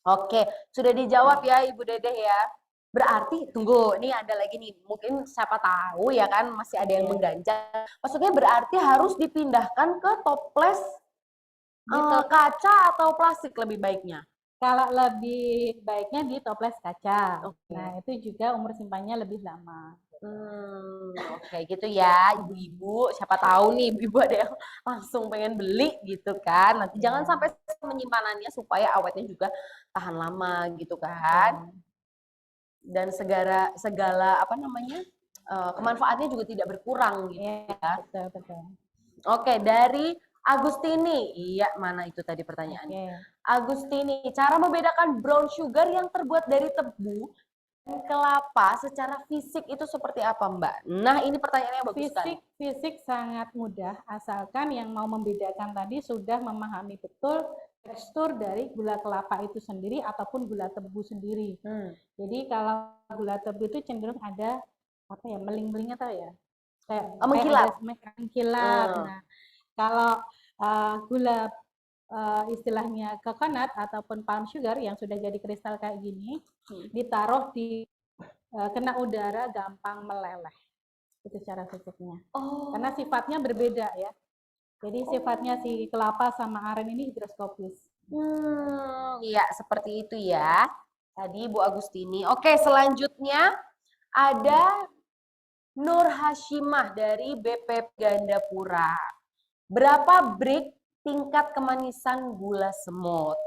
Oke, sudah dijawab ya Ibu Dedeh ya. Berarti tunggu, ini ada lagi nih. Mungkin siapa tahu ya kan masih ada yang mengganjal. Maksudnya berarti harus dipindahkan ke toples kaca atau plastik lebih baiknya. Kalau lebih baiknya di toples kaca. Nah, itu juga umur simpannya lebih lama. Oke gitu ya ibu-ibu siapa tahu nih ibu-ibu ada yang langsung pengen beli gitu kan nanti jangan sampai menyimpanannya supaya awetnya juga tahan lama gitu kan dan segala apa namanya kemanfaatnya juga tidak berkurang gitu ya. Betul. Oke dari Agustini iya mana itu tadi pertanyaannya Agustini cara membedakan brown sugar yang terbuat dari tebu kelapa secara fisik itu seperti apa Mbak? Nah ini pertanyaannya bagus sekali. Fisik sangat mudah asalkan yang mau membedakan tadi sudah memahami betul tekstur dari gula kelapa itu sendiri ataupun gula tebu sendiri. Jadi kalau gula tebu itu cenderung ada apa ya meling-melingnya tahu ya? Kayak mengkilap. Nah kalau gula istilahnya coconut ataupun palm sugar yang sudah jadi kristal kayak gini ditaruh di kena udara gampang meleleh itu cara fisiknya karena sifatnya berbeda ya jadi sifatnya si kelapa sama aren ini higroskopis iya seperti itu ya tadi Bu Agustini oke selanjutnya ada Nur Hashimah dari BPP Gandapura. Berapa break tingkat kemanisan gula semut?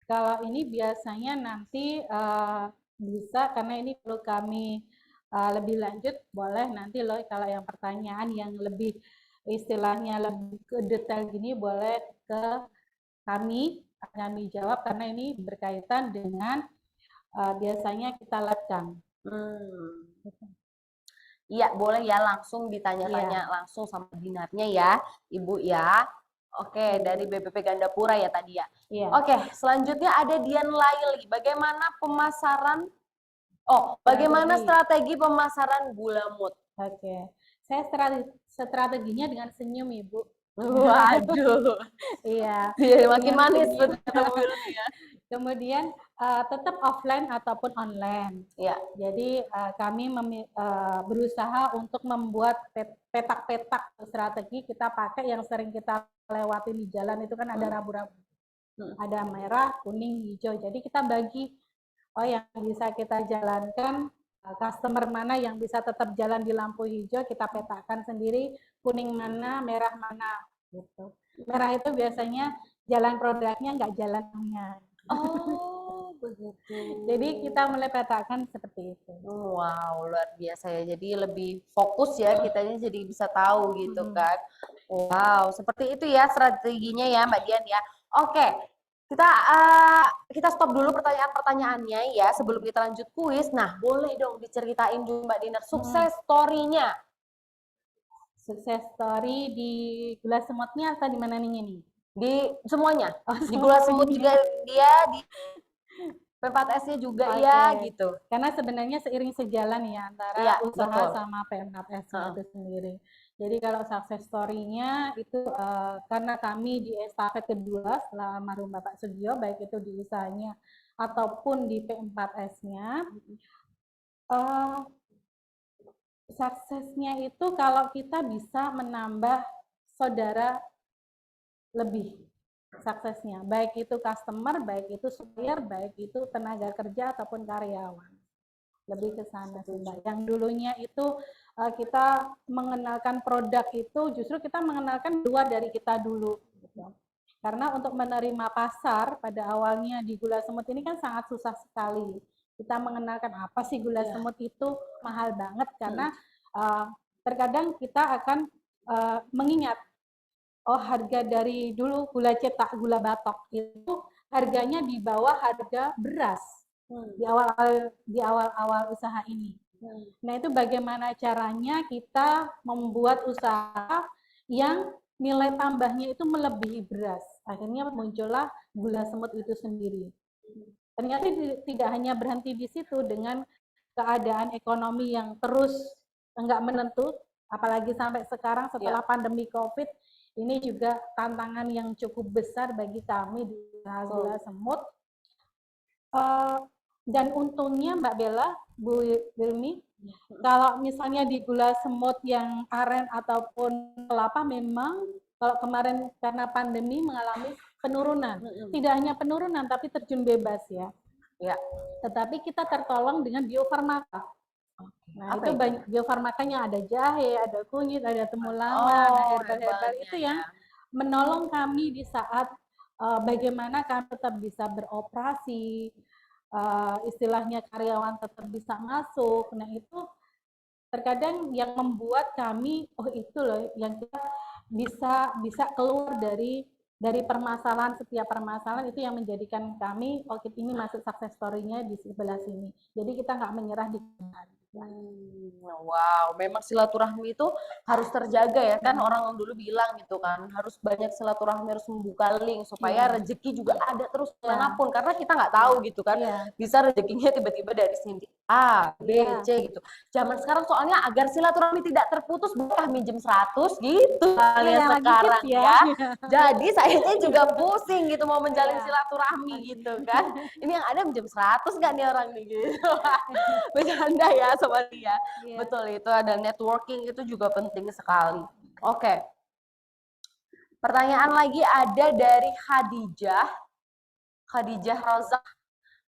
Kalau ini biasanya nanti bisa, karena ini perlu kami lebih lanjut, boleh nanti loh kalau yang pertanyaan yang lebih istilahnya lebih ke detail gini boleh ke kami jawab, karena ini berkaitan dengan biasanya kita lakukan. Iya, boleh ya langsung ditanya-tanya langsung sama Dinarnya ya, Ibu ya. Oke, dari BPP Gandapura ya tadi ya. Iya. Oke, selanjutnya ada Dian Laili. Bagaimana pemasaran bagaimana strategi pemasaran gula mut? Oke. Saya strateginya dengan senyum, Ibu. Waduh. Iya. Makin Dengan manis senyum. betul ya. Kemudian tetap offline ataupun online. Ya. Jadi kami berusaha untuk membuat petak-petak strategi kita pakai yang sering kita lewati di jalan itu kan ada rambu-rambu. Ada merah, kuning, hijau. Jadi kita bagi yang bisa kita jalankan, customer mana yang bisa tetap jalan di lampu hijau kita petakan sendiri, kuning mana, merah mana gitu. Merah itu biasanya jalan produknya, nggak jalannya. Oh, begitu. Jadi kita mulai petakan seperti itu. Wow, luar biasa ya. Jadi lebih fokus ya kitanya, jadi bisa tahu gitu kan. Wow, seperti itu ya strateginya ya Mbak Dian ya. Oke, kita stop dulu pertanyaan-pertanyaannya ya sebelum kita lanjut kuis. Nah, boleh dong diceritain dulu Mbak Dinar sukses story-nya. Sukses story di gula semutnya atau di mana nih? Di semuanya. Di gula semut juga dia, di P4S-nya juga ya gitu. Karena sebenarnya seiring sejalan ya antara usaha sama P4S-nya itu sendiri. Jadi kalau success story-nya itu karena kami di estafet kedua setelah almarhum Bapak Sugio, baik itu di usahanya ataupun di P4S-nya, suksesnya itu kalau kita bisa menambah saudara lebih suksesnya, baik itu customer, baik itu supplier, baik itu tenaga kerja ataupun karyawan. Lebih ke sana sih Mbak. Yang dulunya itu kita mengenalkan produk itu justru kita mengenalkan luar dari kita dulu. Gitu. Karena untuk menerima pasar pada awalnya di gula semut ini kan sangat susah sekali. Kita mengenalkan apa sih gula semut itu mahal banget karena terkadang kita akan mengingat harga dari dulu gula cetak, gula batok itu harganya di bawah harga beras di awal usaha ini. Nah itu bagaimana caranya kita membuat usaha yang nilai tambahnya itu melebihi beras. Akhirnya muncullah gula semut itu sendiri. Ternyata tidak hanya berhenti di situ dengan keadaan ekonomi yang terus enggak menentu, apalagi sampai sekarang setelah pandemi COVID. Ini juga tantangan yang cukup besar bagi kami di gula semut. Dan untungnya Mbak Bella, Bu Wilmi, kalau misalnya di gula semut yang aren ataupun kelapa memang kalau kemarin karena pandemi mengalami penurunan. Tidak hanya penurunan tapi terjun bebas ya. Tetapi kita tertolong dengan biofarmaka. Nah, itu banyak biofarmakanya, ada jahe, ada kunyit, ada temulawak, herbal-herbal itu yang menolong kami di saat bagaimana kami tetap bisa beroperasi, istilahnya karyawan tetap bisa masuk. Nah, itu terkadang yang membuat kami itu loh yang kita bisa keluar dari permasalahan, setiap permasalahan itu yang menjadikan kami ini masuk success story-nya di sebelah sini. Jadi kita nggak menyerah di Wow, memang silaturahmi itu harus terjaga ya kan, orang dulu bilang gitu kan, harus banyak silaturahmi, harus membuka link supaya rezeki juga ada terus dimanapun, karena kita nggak tahu gitu kan, bisa rezekinya tiba-tiba dari sini A, B, C gitu. Zaman sekarang soalnya agar silaturahmi tidak terputus, boleh minjem 100 gitu kalian sekarang ya. Jadi saya juga pusing gitu mau menjalin silaturahmi gitu kan. Ini yang ada minjem 100 nggak nih orang nih gitu. Bercanda ya sobat dia. Betul, itu ada networking itu juga penting sekali. Oke. Pertanyaan lagi ada dari Khadijah Rozak.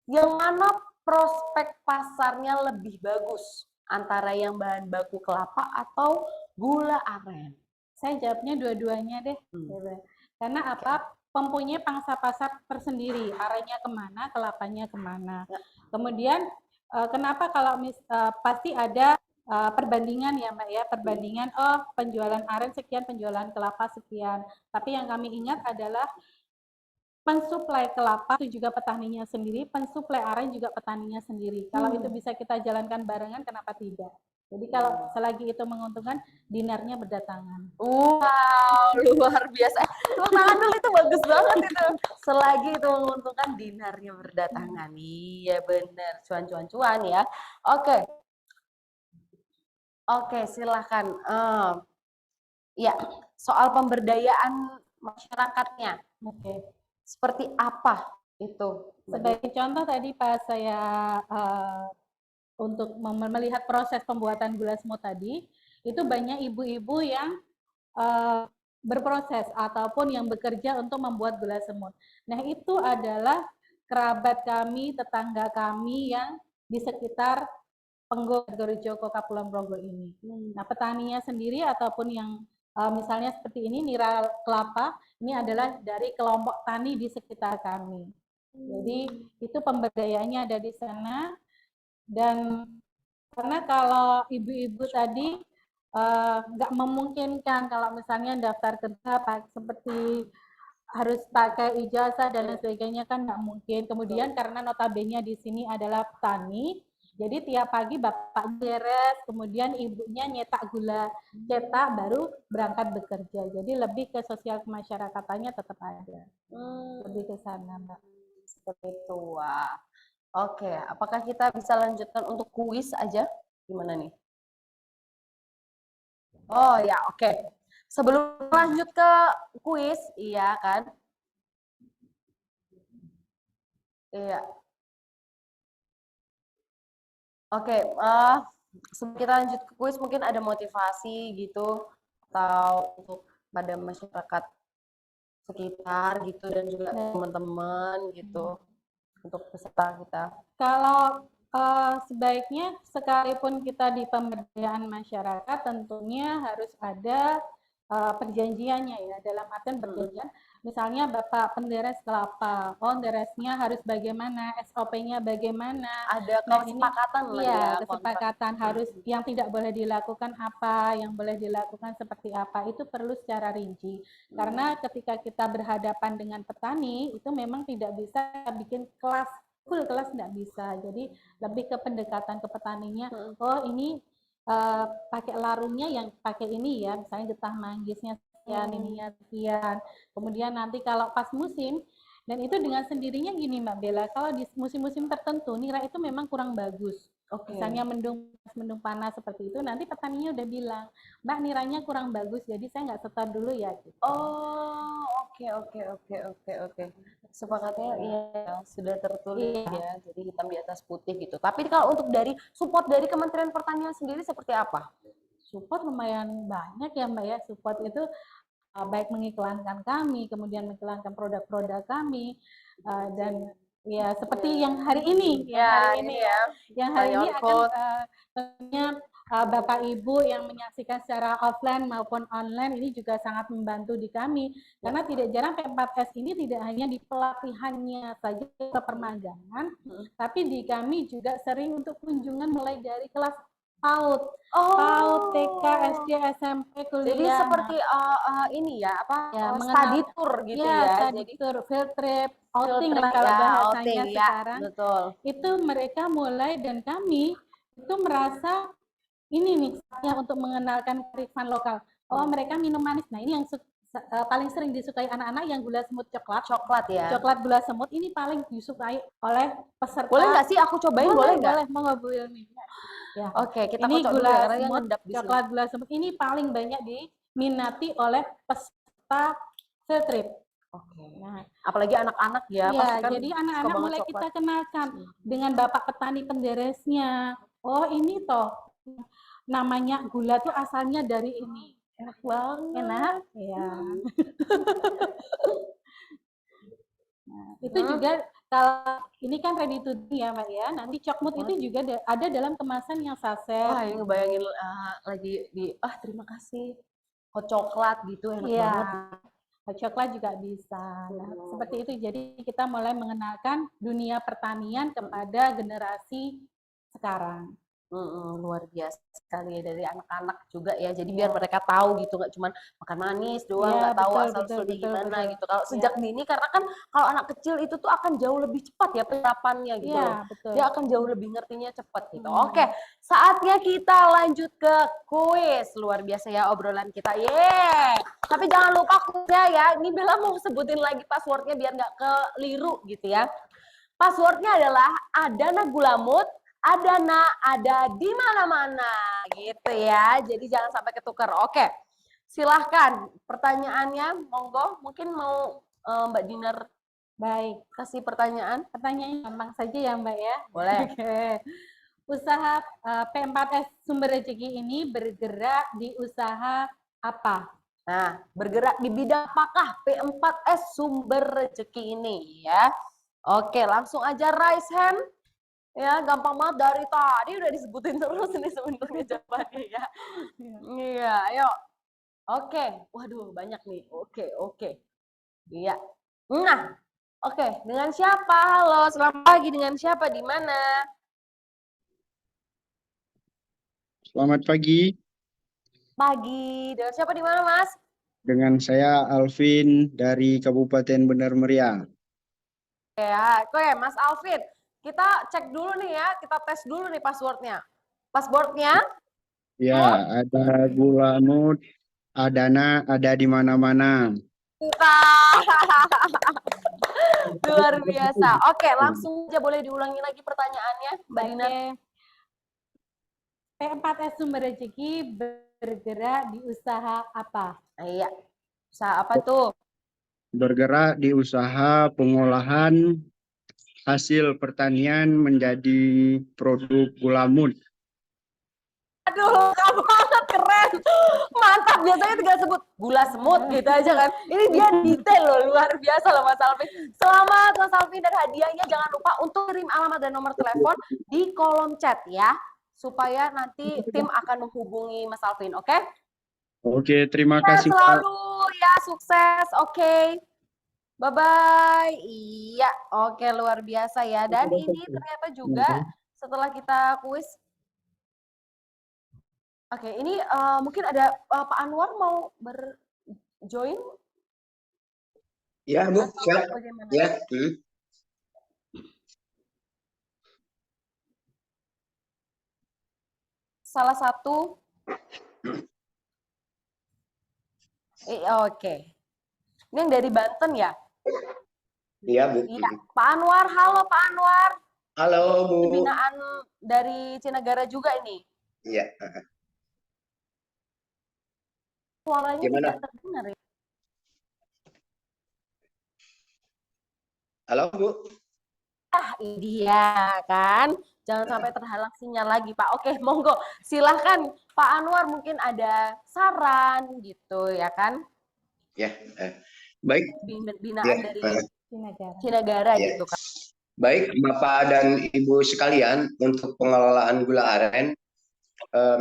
Yang mana prospek pasarnya lebih bagus antara yang bahan baku kelapa atau gula aren? Saya jawabnya dua-duanya deh. Karena apa? Mempunyai pangsa pasar tersendiri. Arennya kemana, kelapanya kemana. Kemudian kenapa kalau pasti ada perbandingan ya Mbak ya, perbandingan penjualan aren sekian, penjualan kelapa sekian. Tapi yang kami ingat adalah pensuplai kelapa itu juga petaninya sendiri, pensuplai aren juga petaninya sendiri. Kalau itu bisa kita jalankan barengan, kenapa tidak? Jadi kalau selagi itu menguntungkan, dinarnya berdatangan. Wow, luar biasa. Tepuk tangan dulu, itu bagus banget itu. Selagi itu menguntungkan, dinarnya berdatangan. Iya benar, cuan-cuan-cuan ya. Oke, silakan. Ya, soal pemberdayaan masyarakatnya. Seperti apa itu? Sebagai contoh tadi pas saya untuk melihat proses pembuatan gula semut tadi, itu banyak ibu-ibu yang berproses ataupun yang bekerja untuk membuat gula semut. Nah, itu adalah kerabat kami, tetangga kami yang di sekitar Penggo Gorojoko Kapulang Progo ini. Nah, petaninya sendiri ataupun yang misalnya seperti ini, nira kelapa, ini adalah dari kelompok tani di sekitar kami. Jadi, itu pemberdayaannya ada di sana. Dan karena kalau ibu-ibu tadi nggak memungkinkan kalau misalnya daftar kerja seperti harus pakai ijazah dan lain sebagainya kan nggak mungkin. Kemudian karena notabene di sini adalah petani, jadi tiap pagi bapak beres, kemudian ibunya nyetak gula cetak baru berangkat bekerja. Jadi lebih ke sosial kemasyarakatannya tetap ada. Lebih ke sana, Mbak. Seperti itu. Wah. Oke, apakah kita bisa lanjutkan untuk kuis aja? Gimana nih? Oh ya, oke. Sebelum lanjut ke kuis, iya kan? Iya. Oke, sebelum kita lanjut ke kuis, mungkin ada motivasi gitu, atau untuk pada masyarakat sekitar gitu, dan juga teman-teman gitu. Untuk peserta kita? Kalau sebaiknya sekalipun kita di pemberdayaan masyarakat tentunya harus ada perjanjiannya ya, dalam artian perjanjian. Misalnya Bapak penderes kelapa, deresnya harus bagaimana, SOP-nya bagaimana. Ada kesepakatan lah ya. Kesepakatan harus yang tidak boleh dilakukan apa, yang boleh dilakukan seperti apa, itu perlu secara rinci. Karena ketika kita berhadapan dengan petani, itu memang tidak bisa bikin kelas, full kelas tidak bisa. Jadi lebih ke pendekatan ke petaninya, ini pakai larungnya yang pakai ini ya, misalnya getah manggisnya sekian, ininya sekian. Kemudian nanti kalau pas musim, dan itu dengan sendirinya gini Mbak Bella, kalau di musim-musim tertentu nira itu memang kurang bagus. Misalnya mendung panas seperti itu, nanti petaninya udah bilang, Mbak niranya kurang bagus, jadi saya nggak setor dulu ya. Gitu. Oh, oke. Sepakatnya iya sudah tertulis ya, jadi hitam di atas putih gitu. Tapi kalau untuk dari support dari Kementerian Pertanian sendiri seperti apa? Support lumayan banyak ya Mbak ya, support itu baik mengiklankan kami, kemudian mengiklankan produk-produk kami, dan ya seperti yang hari ini, yang hari ini akan tentunya Bapak Ibu yang menyaksikan secara offline maupun online ini juga sangat membantu di kami, karena tidak jarang P4S ini tidak hanya di pelatihannya saja ke permagangan, tapi di kami juga sering untuk kunjungan mulai dari kelas PAUD, PAUD, TK, SD, SMP, kuliah. Jadi seperti ini ya, study tour gitu ya. Study tour, field trip, outing lah kalau bahasanya sekarang. Betul. Itu mereka mulai dan kami itu merasa ini nih saatnya untuk mengenalkan kearifan lokal. Mereka minum manis. Nah, ini yang paling sering disukai anak-anak yang gula semut coklat. Coklat ya. Coklat gula semut ini paling disukai oleh peserta. Boleh nggak sih aku cobain? Boleh nggak? Boleh, mau Bu Ilmi. Ya. Oke, kita ini kocok gula dulu, karena semut, coklat gula semut ini paling banyak diminati oleh peserta field trip. Nah, apalagi anak-anak ya. Kan jadi anak-anak mulai kita kenalkan dengan bapak petani penderesnya. Oh ini toh namanya gula tuh asalnya dari ini. Enak banget. Enak, ya. Nah, itu juga Kalau ini kan ready to drink ya Mbak ya, nanti cokmut itu juga ada dalam kemasan yang saset. Wah, ini ngebayangin lagi terima kasih. Hot coklat gitu enak Iya. banget. Hot coklat juga bisa. Nah, seperti itu. Jadi kita mulai mengenalkan dunia pertanian kepada generasi sekarang. Luar biasa sekali ya, dari anak-anak juga ya. Jadi biar mereka tahu gitu, nggak cuma makan manis doang, Iya, nggak tahu betul, asal betul, usulnya betul, gimana betul. gitu. Kalau Iya. sejak dini, karena kan kalau anak kecil itu tuh akan jauh lebih cepat ya penerapannya gitu Iya, loh. betul. Dia akan jauh lebih ngertinya cepat gitu. Oke, saatnya kita lanjut ke kuis. Luar biasa ya obrolan kita. Yeay! Tapi jangan lupa kuisnya ya. Ini Bella mau sebutin lagi passwordnya biar nggak keliru gitu ya. Passwordnya adalah Adana Gulamut, Adana ada di mana-mana gitu ya. Jadi jangan sampai ketukar. Oke, silahkan pertanyaannya, monggo. Mungkin mau Mbak Dinar Baik, kasih pertanyaan. pertanyaannya gampang saja ya Mbak ya. Boleh. Oke. Usaha P4S Sumber Rezeki ini bergerak di usaha apa? Nah, bergerak di bidang apakah P4S Sumber Rezeki ini ya? Oke, langsung aja raise hand. Ya, gampang banget dari tadi udah disebutin terus ini sebenarnya jawabannya ya. Iya, ayo. Oke, waduh banyak nih. Oke. Iya. Nah, oke. Dengan siapa? Halo, selamat pagi. Dengan siapa? Di mana? Selamat pagi, Pagi. Dengan siapa di mana, Mas? dengan saya Alvin dari Kabupaten Benar Meriah. Oke, Mas Alvin. Kita cek dulu nih ya, kita tes dulu nih passwordnya. Passwordnya? Ya, ada Gulamut, Adana, ada di mana-mana. Luar biasa. Oke, langsung aja boleh diulangi lagi pertanyaannya, Mbak Dinar. P4S Sumber Rezeki bergerak di usaha apa? Iya. Usaha apa tuh? Bergerak di usaha pengolahan hasil pertanian menjadi produk gulamut. Aduh, kamu banget, keren. Mantap, biasanya tinggal sebut gula semut gitu aja kan. Ini dia detail loh, luar biasa loh Mas Alvin. Selamat Mas Alvin, dan hadiahnya jangan lupa untuk kirim alamat dan nomor telepon di kolom chat ya. Supaya nanti tim akan menghubungi Mas Alvin, oke? Oke, terima kasih, Pak. Selalu ya, sukses, oke. Bye-bye. Iya, oke, luar biasa ya. Dan ini ternyata juga setelah kita kuis. Oke, ini mungkin ada Pak Anwar mau berjoin? Ya, Bu. Siap. Bagaimana? Ya. Salah satu. Oke. Ini yang dari Banten ya? Iya, Bu. Iya. Pak Anwar, halo Pak Anwar. Halo, Bu. Binaan dari Cinegara juga ini. Iya. Suaranya Gimana? tidak terdengar ya. Halo, Bu. Ini dia kan. Jangan sampai terhalang sinyal lagi, Pak. Oke, monggo. Silahkan Pak Anwar, mungkin ada saran gitu ya kan? Ya, baik. Binaan Ya, dari Cinegara ya. gitu kan. Baik, Bapak dan Ibu sekalian, untuk pengelolaan gula aren,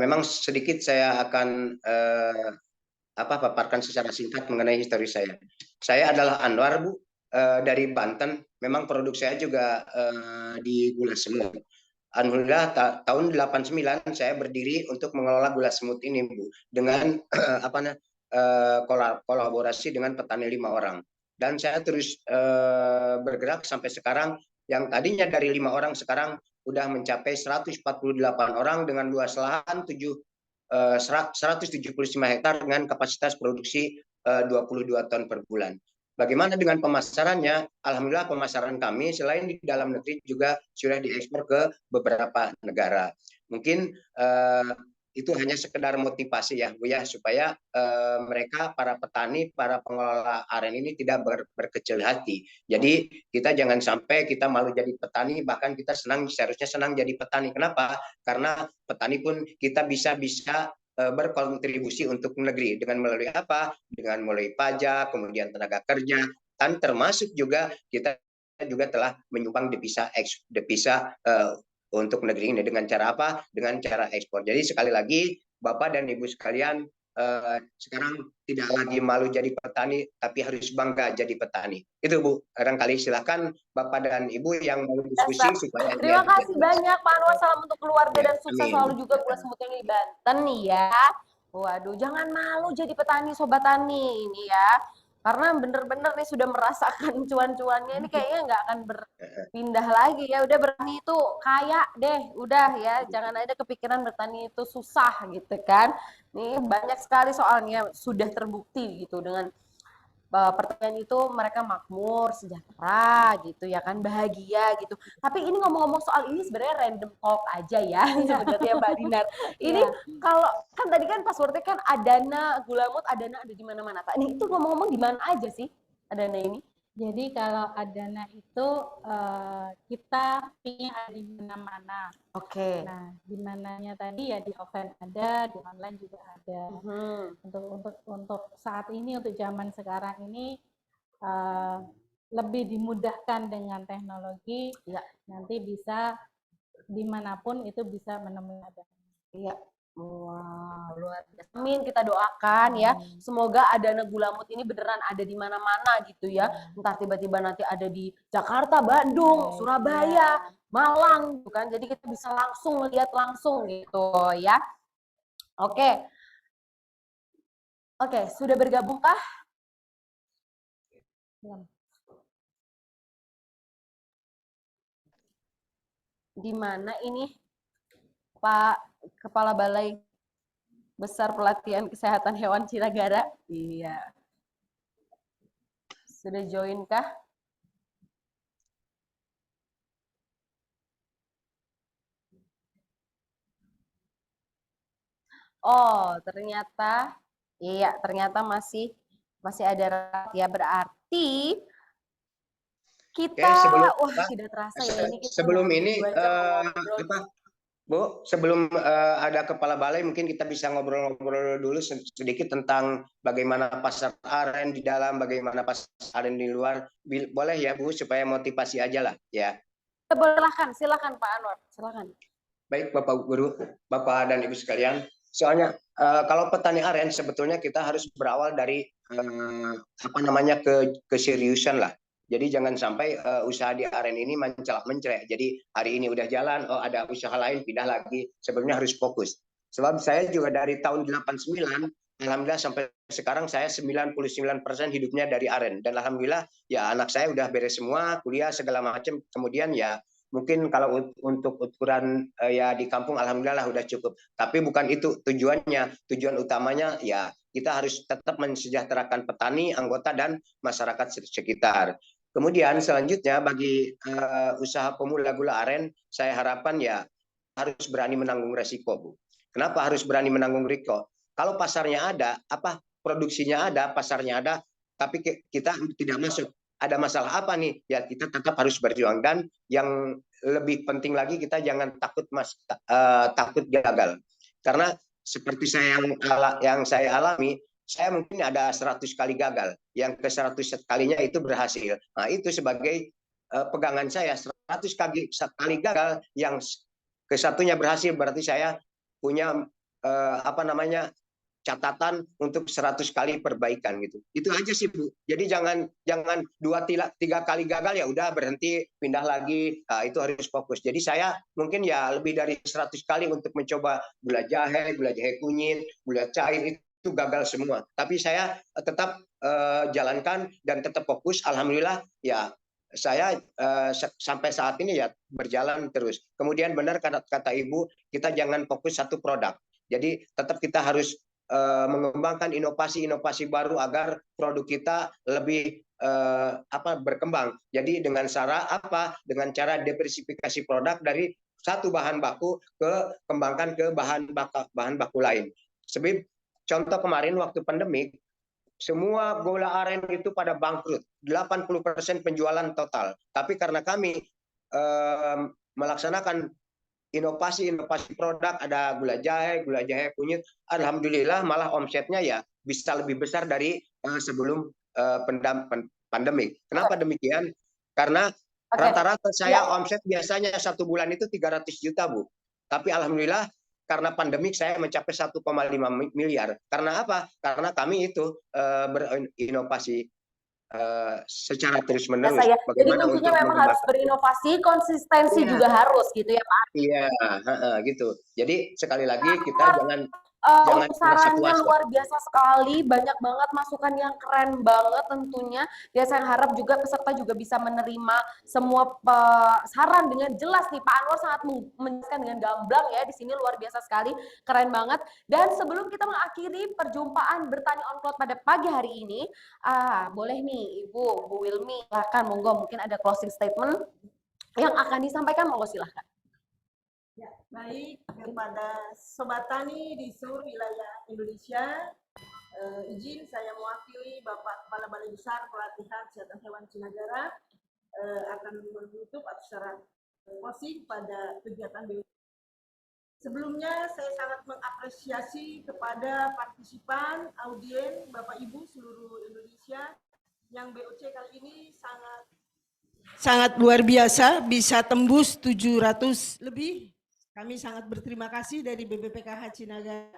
memang sedikit saya akan paparkan secara singkat mengenai histori saya. Saya adalah Anwar, Bu, dari Banten. Memang produk saya juga di gula semut. Alhamdulillah tahun 89 saya berdiri untuk mengelola gula semut ini, Bu, dengan kolaborasi dengan petani 5 orang. Dan saya terus bergerak sampai sekarang, yang tadinya dari 5 orang sekarang sudah mencapai 148 orang dengan luas lahan 175 hektar dengan kapasitas produksi 22 ton per bulan. Bagaimana dengan pemasarannya? Alhamdulillah pemasaran kami selain di dalam negeri juga sudah diekspor ke beberapa negara. Mungkin itu hanya sekedar motivasi ya, Bu ya, supaya mereka, para petani, para pengelola aren ini tidak berkecil hati. Jadi kita jangan sampai kita malu jadi petani, bahkan kita seharusnya senang jadi petani. Kenapa? Karena petani pun kita bisa berkontribusi untuk negeri dengan melalui apa? Dengan melalui pajak, kemudian tenaga kerja, dan termasuk juga kita juga telah menyumbang devisa untuk negeri ini dengan cara apa? Dengan cara ekspor. Jadi sekali lagi Bapak dan Ibu sekalian, sekarang tidak lagi malu jadi petani, tapi harus bangga jadi petani. Itu Bu, barangkali silakan Bapak dan Ibu yang mau diskusi supaya Terima kasih banyak Pak Anwar, salam untuk keluarga dan sukses Amin. selalu juga Gula Semut yang di Banten nih ya. Waduh, jangan malu jadi petani Sobat Tani ini ya. Karena bener-bener nih sudah merasakan cuan-cuannya ini kayaknya nggak akan berpindah lagi ya. Udah bertani itu kaya deh, udah ya. Jangan ada kepikiran bertani itu susah gitu kan. Nih banyak sekali soalnya sudah terbukti gitu dengan pertanian itu mereka makmur, sejahtera gitu ya kan, bahagia gitu. Tapi ini ngomong-ngomong soal ini sebenarnya random talk aja ya sebenarnya Mbak Dinar. Ini kalau kan tadi kan passwordnya kan Adana Gulamut, Adana ada di mana-mana. Ini itu ngomong-ngomong di mana aja sih Adana ini? Jadi kalau Adana itu kita ingin ada di mana-mana. Oke. Nah, di mananya tadi ya di offline ada, di online juga ada. Untuk saat ini, untuk zaman sekarang ini lebih dimudahkan dengan teknologi. Ya. Nanti bisa dimanapun itu bisa menemui Adana. Iya. Wow, luar biasa. Amin, kita doakan ya. Semoga Adana Gulamut ini beneran ada di mana-mana gitu ya. Entar tiba-tiba nanti ada di Jakarta, Bandung, Surabaya, Malang gitu kan. Jadi kita bisa langsung lihat langsung gitu ya. Oke. Oke, sudah bergabungkah? Di mana ini Pak Kepala Balai Besar Pelatihan Kesehatan Hewan Cinagara? Iya. Sudah join kah? Oh, ternyata iya, ternyata masih ada rapat ya, berarti kita tidak terasa ya ini kita sebelum ini 2 jam ngobrol. Bu, sebelum ada kepala balai mungkin kita bisa ngobrol-ngobrol dulu sedikit tentang bagaimana pasar aren di dalam, bagaimana pasar aren di luar. Boleh ya Bu, supaya motivasi aja lah ya. Silakan Pak Anwar, silakan. Baik Bapak Guru, Bapak dan Ibu sekalian. Soalnya kalau petani aren sebetulnya kita harus berawal dari keseriusan lah. Jadi jangan sampai usaha di aren ini mencelak-mencelek. Jadi hari ini udah jalan, oh ada usaha lain pindah lagi. Sebenarnya harus fokus. Sebab saya juga dari tahun 89, alhamdulillah sampai sekarang saya 99% hidupnya dari aren. Dan alhamdulillah ya anak saya udah beres semua, kuliah segala macam. Kemudian ya mungkin kalau untuk ukuran ya di kampung alhamdulillah udah cukup. Tapi bukan itu tujuannya. Tujuan utamanya ya kita harus tetap mensejahterakan petani, anggota dan masyarakat sekitar. Kemudian selanjutnya bagi usaha pemula gula aren, saya harapkan ya harus berani menanggung resiko, Bu. Kenapa harus berani menanggung resiko? Kalau pasarnya ada, produksinya ada, pasarnya ada, tapi kita tidak masuk. Ada masalah apa nih? Ya kita tetap harus berjuang, dan yang lebih penting lagi kita jangan takut gagal. Karena seperti yang saya alami, saya mungkin ada 100 kali gagal, yang ke 100 kalinya itu berhasil. Nah itu sebagai pegangan saya, 100 kali gagal, yang ke satunya berhasil, berarti saya punya catatan untuk 100 kali perbaikan gitu. Itu aja sih Bu. Jadi jangan 2-3 kali gagal ya udah berhenti, pindah lagi. Nah, itu harus fokus. Jadi saya mungkin ya lebih dari 100 kali untuk mencoba gula jahe kunyit, gula cair itu gagal semua. Tapi saya tetap jalankan dan tetap fokus. Alhamdulillah ya saya sampai saat ini ya berjalan terus. Kemudian benar kata Ibu, kita jangan fokus satu produk. Jadi tetap kita harus mengembangkan inovasi-inovasi baru agar produk kita lebih berkembang. Jadi dengan dengan cara diversifikasi produk dari satu bahan baku kembangkan ke bahan baku lain. Sebab contoh kemarin waktu pandemik, semua gula aren itu pada bangkrut, 80% penjualan total. Tapi karena kami melaksanakan inovasi produk, ada gula jahe kunyit, alhamdulillah malah omsetnya ya bisa lebih besar dari sebelum pandemi. Kenapa demikian? Karena Rata-rata saya omset biasanya 1 bulan itu 300 juta, Bu. Tapi alhamdulillah karena pandemik saya mencapai 1,5 miliar. Karena apa? Karena kami itu berinovasi secara terus-menerus. Jadi kuncinya memang harus berinovasi, konsistensi juga harus gitu ya Pak? Iya, gitu. Jadi sekali lagi kita jangan sarannya luar biasa sekali, banyak banget masukan yang keren banget tentunya. Ya saya harap juga peserta juga bisa menerima semua saran dengan jelas nih. Pak Anwar sangat menjelaskan dengan gamblang ya di sini, luar biasa sekali, keren banget. Dan sebelum kita mengakhiri perjumpaan bertani on cloud pada pagi hari ini, boleh nih Ibu, Bu Wilmi, silakan monggo, mungkin ada closing statement yang akan disampaikan, monggo silahkan. Ya, baik kepada Sobat Tani di seluruh wilayah Indonesia, izin saya mewakili Bapak Kepala Balai Besar Pelatihan Kesehatan Hewan Cinagara akan menutup atau secara closing pada kegiatan BOC. Sebelumnya saya sangat mengapresiasi kepada partisipan, audien, Bapak Ibu seluruh Indonesia yang BOC kali ini sangat luar biasa, bisa tembus 700 lebih. Kami sangat berterima kasih dari BPPKH Cinagara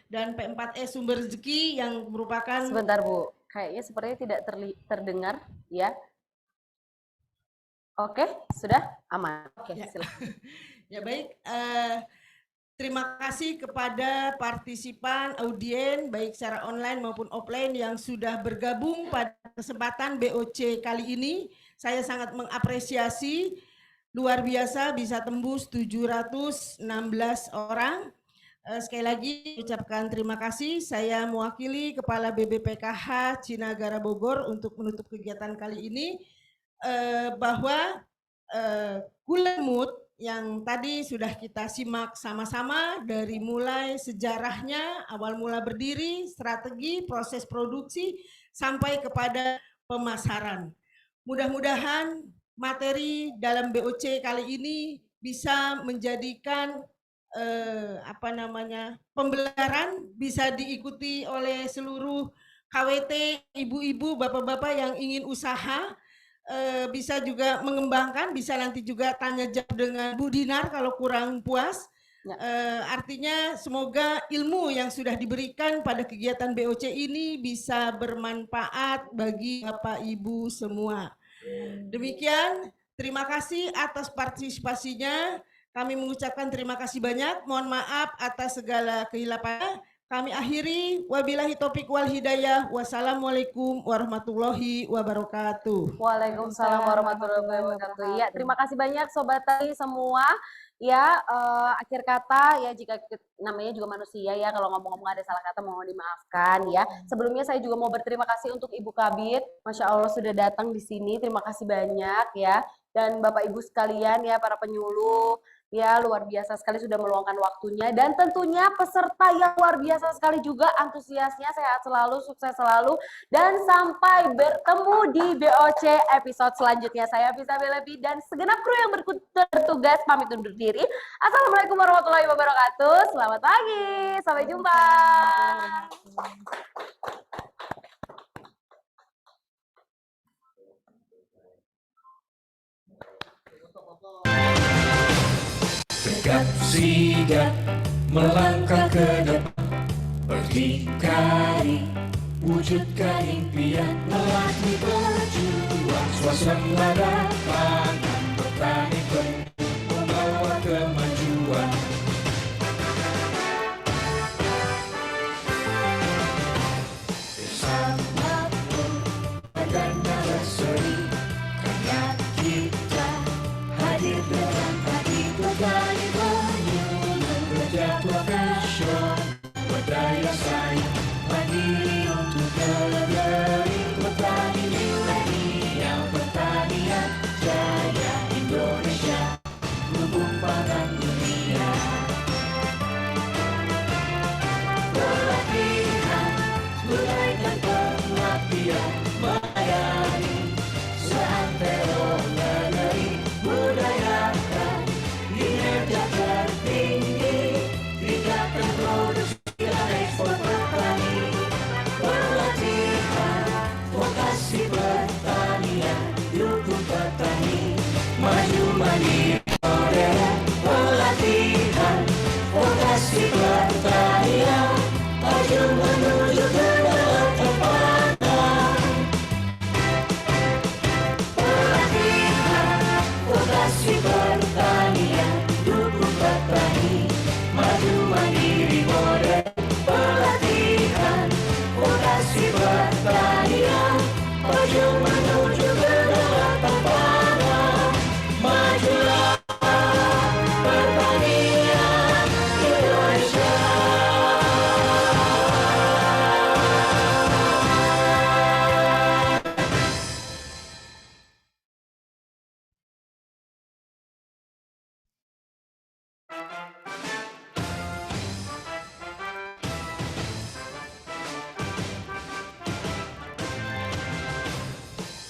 dan P4E Sumber Rezeki yang merupakan... Sebentar Bu, kayaknya sepertinya tidak terdengar ya. Oke, sudah aman. Oke, silakan. Ya baik, terima kasih kepada partisipan, audien, baik secara online maupun offline yang sudah bergabung pada kesempatan BOC kali ini. Saya sangat mengapresiasi, luar biasa bisa tembus 716 orang. Sekali lagi ucapkan terima kasih. Saya mewakili Kepala BPPKH Cinagara Bogor untuk menutup kegiatan kali ini, bahwa Gula Mut yang tadi sudah kita simak sama-sama dari mulai sejarahnya, awal mula berdiri, strategi, proses produksi, sampai kepada pemasaran. Mudah-mudahan materi dalam BOC kali ini bisa menjadikan pembelajaran, bisa diikuti oleh seluruh KWT, ibu-ibu, bapak-bapak yang ingin usaha, bisa juga mengembangkan, bisa nanti juga tanya jawab dengan Bu Dinar kalau kurang puas. Artinya semoga ilmu yang sudah diberikan pada kegiatan BOC ini bisa bermanfaat bagi Bapak Ibu semua. Demikian, terima kasih atas partisipasinya. Kami mengucapkan terima kasih banyak. Mohon maaf atas segala kehilapan. Kami akhiri, wabillahi taufiq wal hidayah. Wassalamualaikum warahmatullahi wabarakatuh. Waalaikumsalam warahmatullahi wabarakatuh. Ya, terima kasih banyak Sobat Tani semua. Ya, akhir kata ya, jika namanya juga manusia ya, kalau ngomong-ngomong ada salah kata mohon dimaafkan ya. Sebelumnya saya juga mau berterima kasih untuk Ibu Kabid, Masya Allah sudah datang di sini, terima kasih banyak ya. Dan Bapak Ibu sekalian ya, para penyuluh ya, luar biasa sekali sudah meluangkan waktunya, dan tentunya peserta yang luar biasa sekali juga, antusiasnya, sehat selalu, sukses selalu, dan sampai bertemu di BOC episode selanjutnya. Saya Bisa Belebi dan segenap kru yang bertugas pamit undur diri. Assalamualaikum warahmatullahi wabarakatuh. Selamat pagi, sampai jumpa. Tegap sigap melangkah ke depan, berdikari wujudkan impian, melatih berjuang, swasembada pangan, bertani penuh membawa kemajuan. Bersamaku dan berseri, karena kita hadir dengan hati berani menyuluh, kerja profesional, berdaya saing, mandiri untuk negeri, bertani milenial, pertanian jaya Indonesia.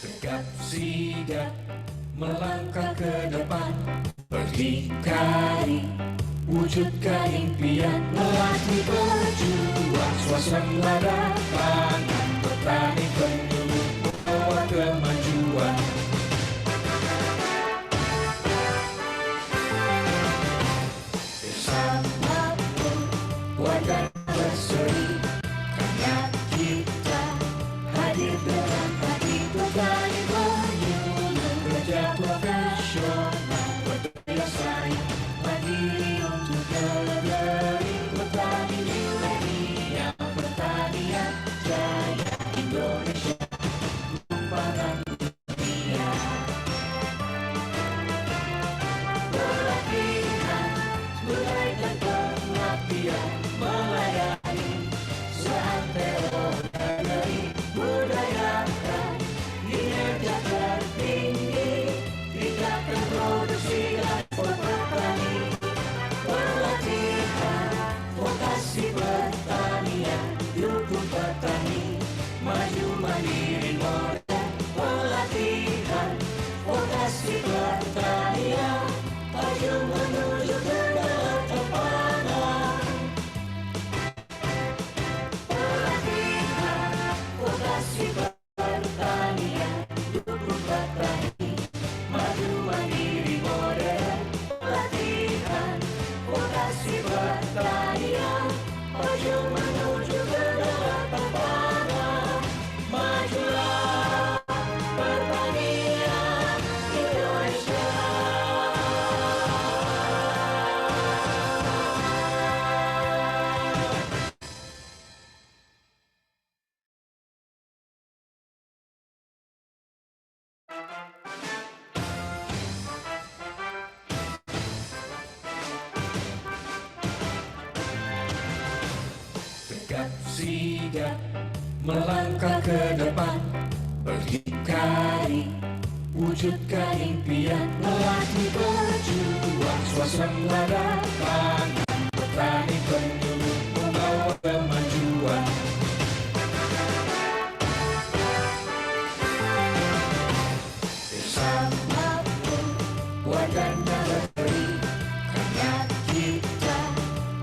Tegap sigap melangkah ke depan, berdikari wujudkan impian, melatih berjuang swasembada pangan, petani penyuluh membawa kemajuan. Bersamaku warga berseri, karena kita hadir dengan hati petani penyuluh, kerja profesional berdaya saing mandiri untuk negeri, petani milenial, pertanian jaya Indonesia, pangan dunia. Pelatihan, mulaikan pengabdian, melayani seantero negeri, budayakan kinerja tertinggi, tingkatkan produksi dan petani. Pelatihan, vokasi pertanian, dukung petani, maju mandiri modern. Pelatihan, vokasi pertanian, maju menuju kedaulatan pangan. Pelatihan, vokasi pertanian, dukung petani, maju mandiri modern. Pelatihan, vokasi pertanian, maju menuju kedaulatan pangan. Majulah pertanian Indonesia. Tegap sigap melangkah ke depan, berdikari wujudkan impian, melatih berjuang swasembada pangan, petani penyuluh membawa kemajuan. Bersamaku warga negeri, karena kita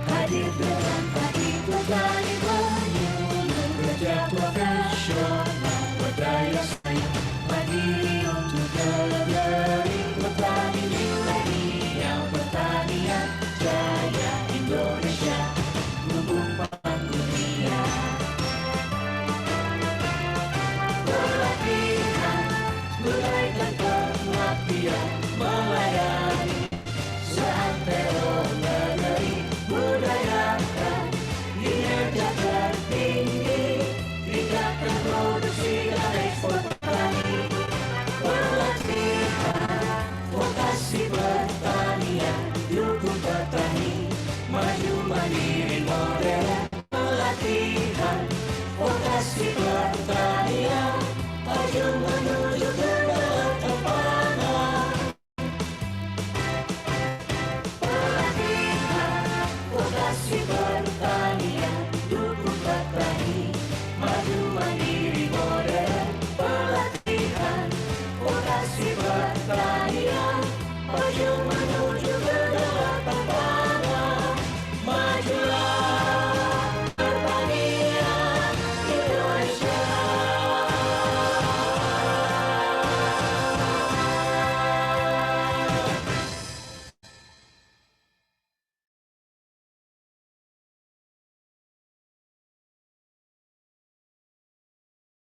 hadir dengan hati petani penyuluh, kerja profesional berdaya saing mandiri untuk negeri, petani milenial, pertanian jaya Indonesia, lumbung pangan dunia. Pelatihan, mulaikan pengabdian, melayani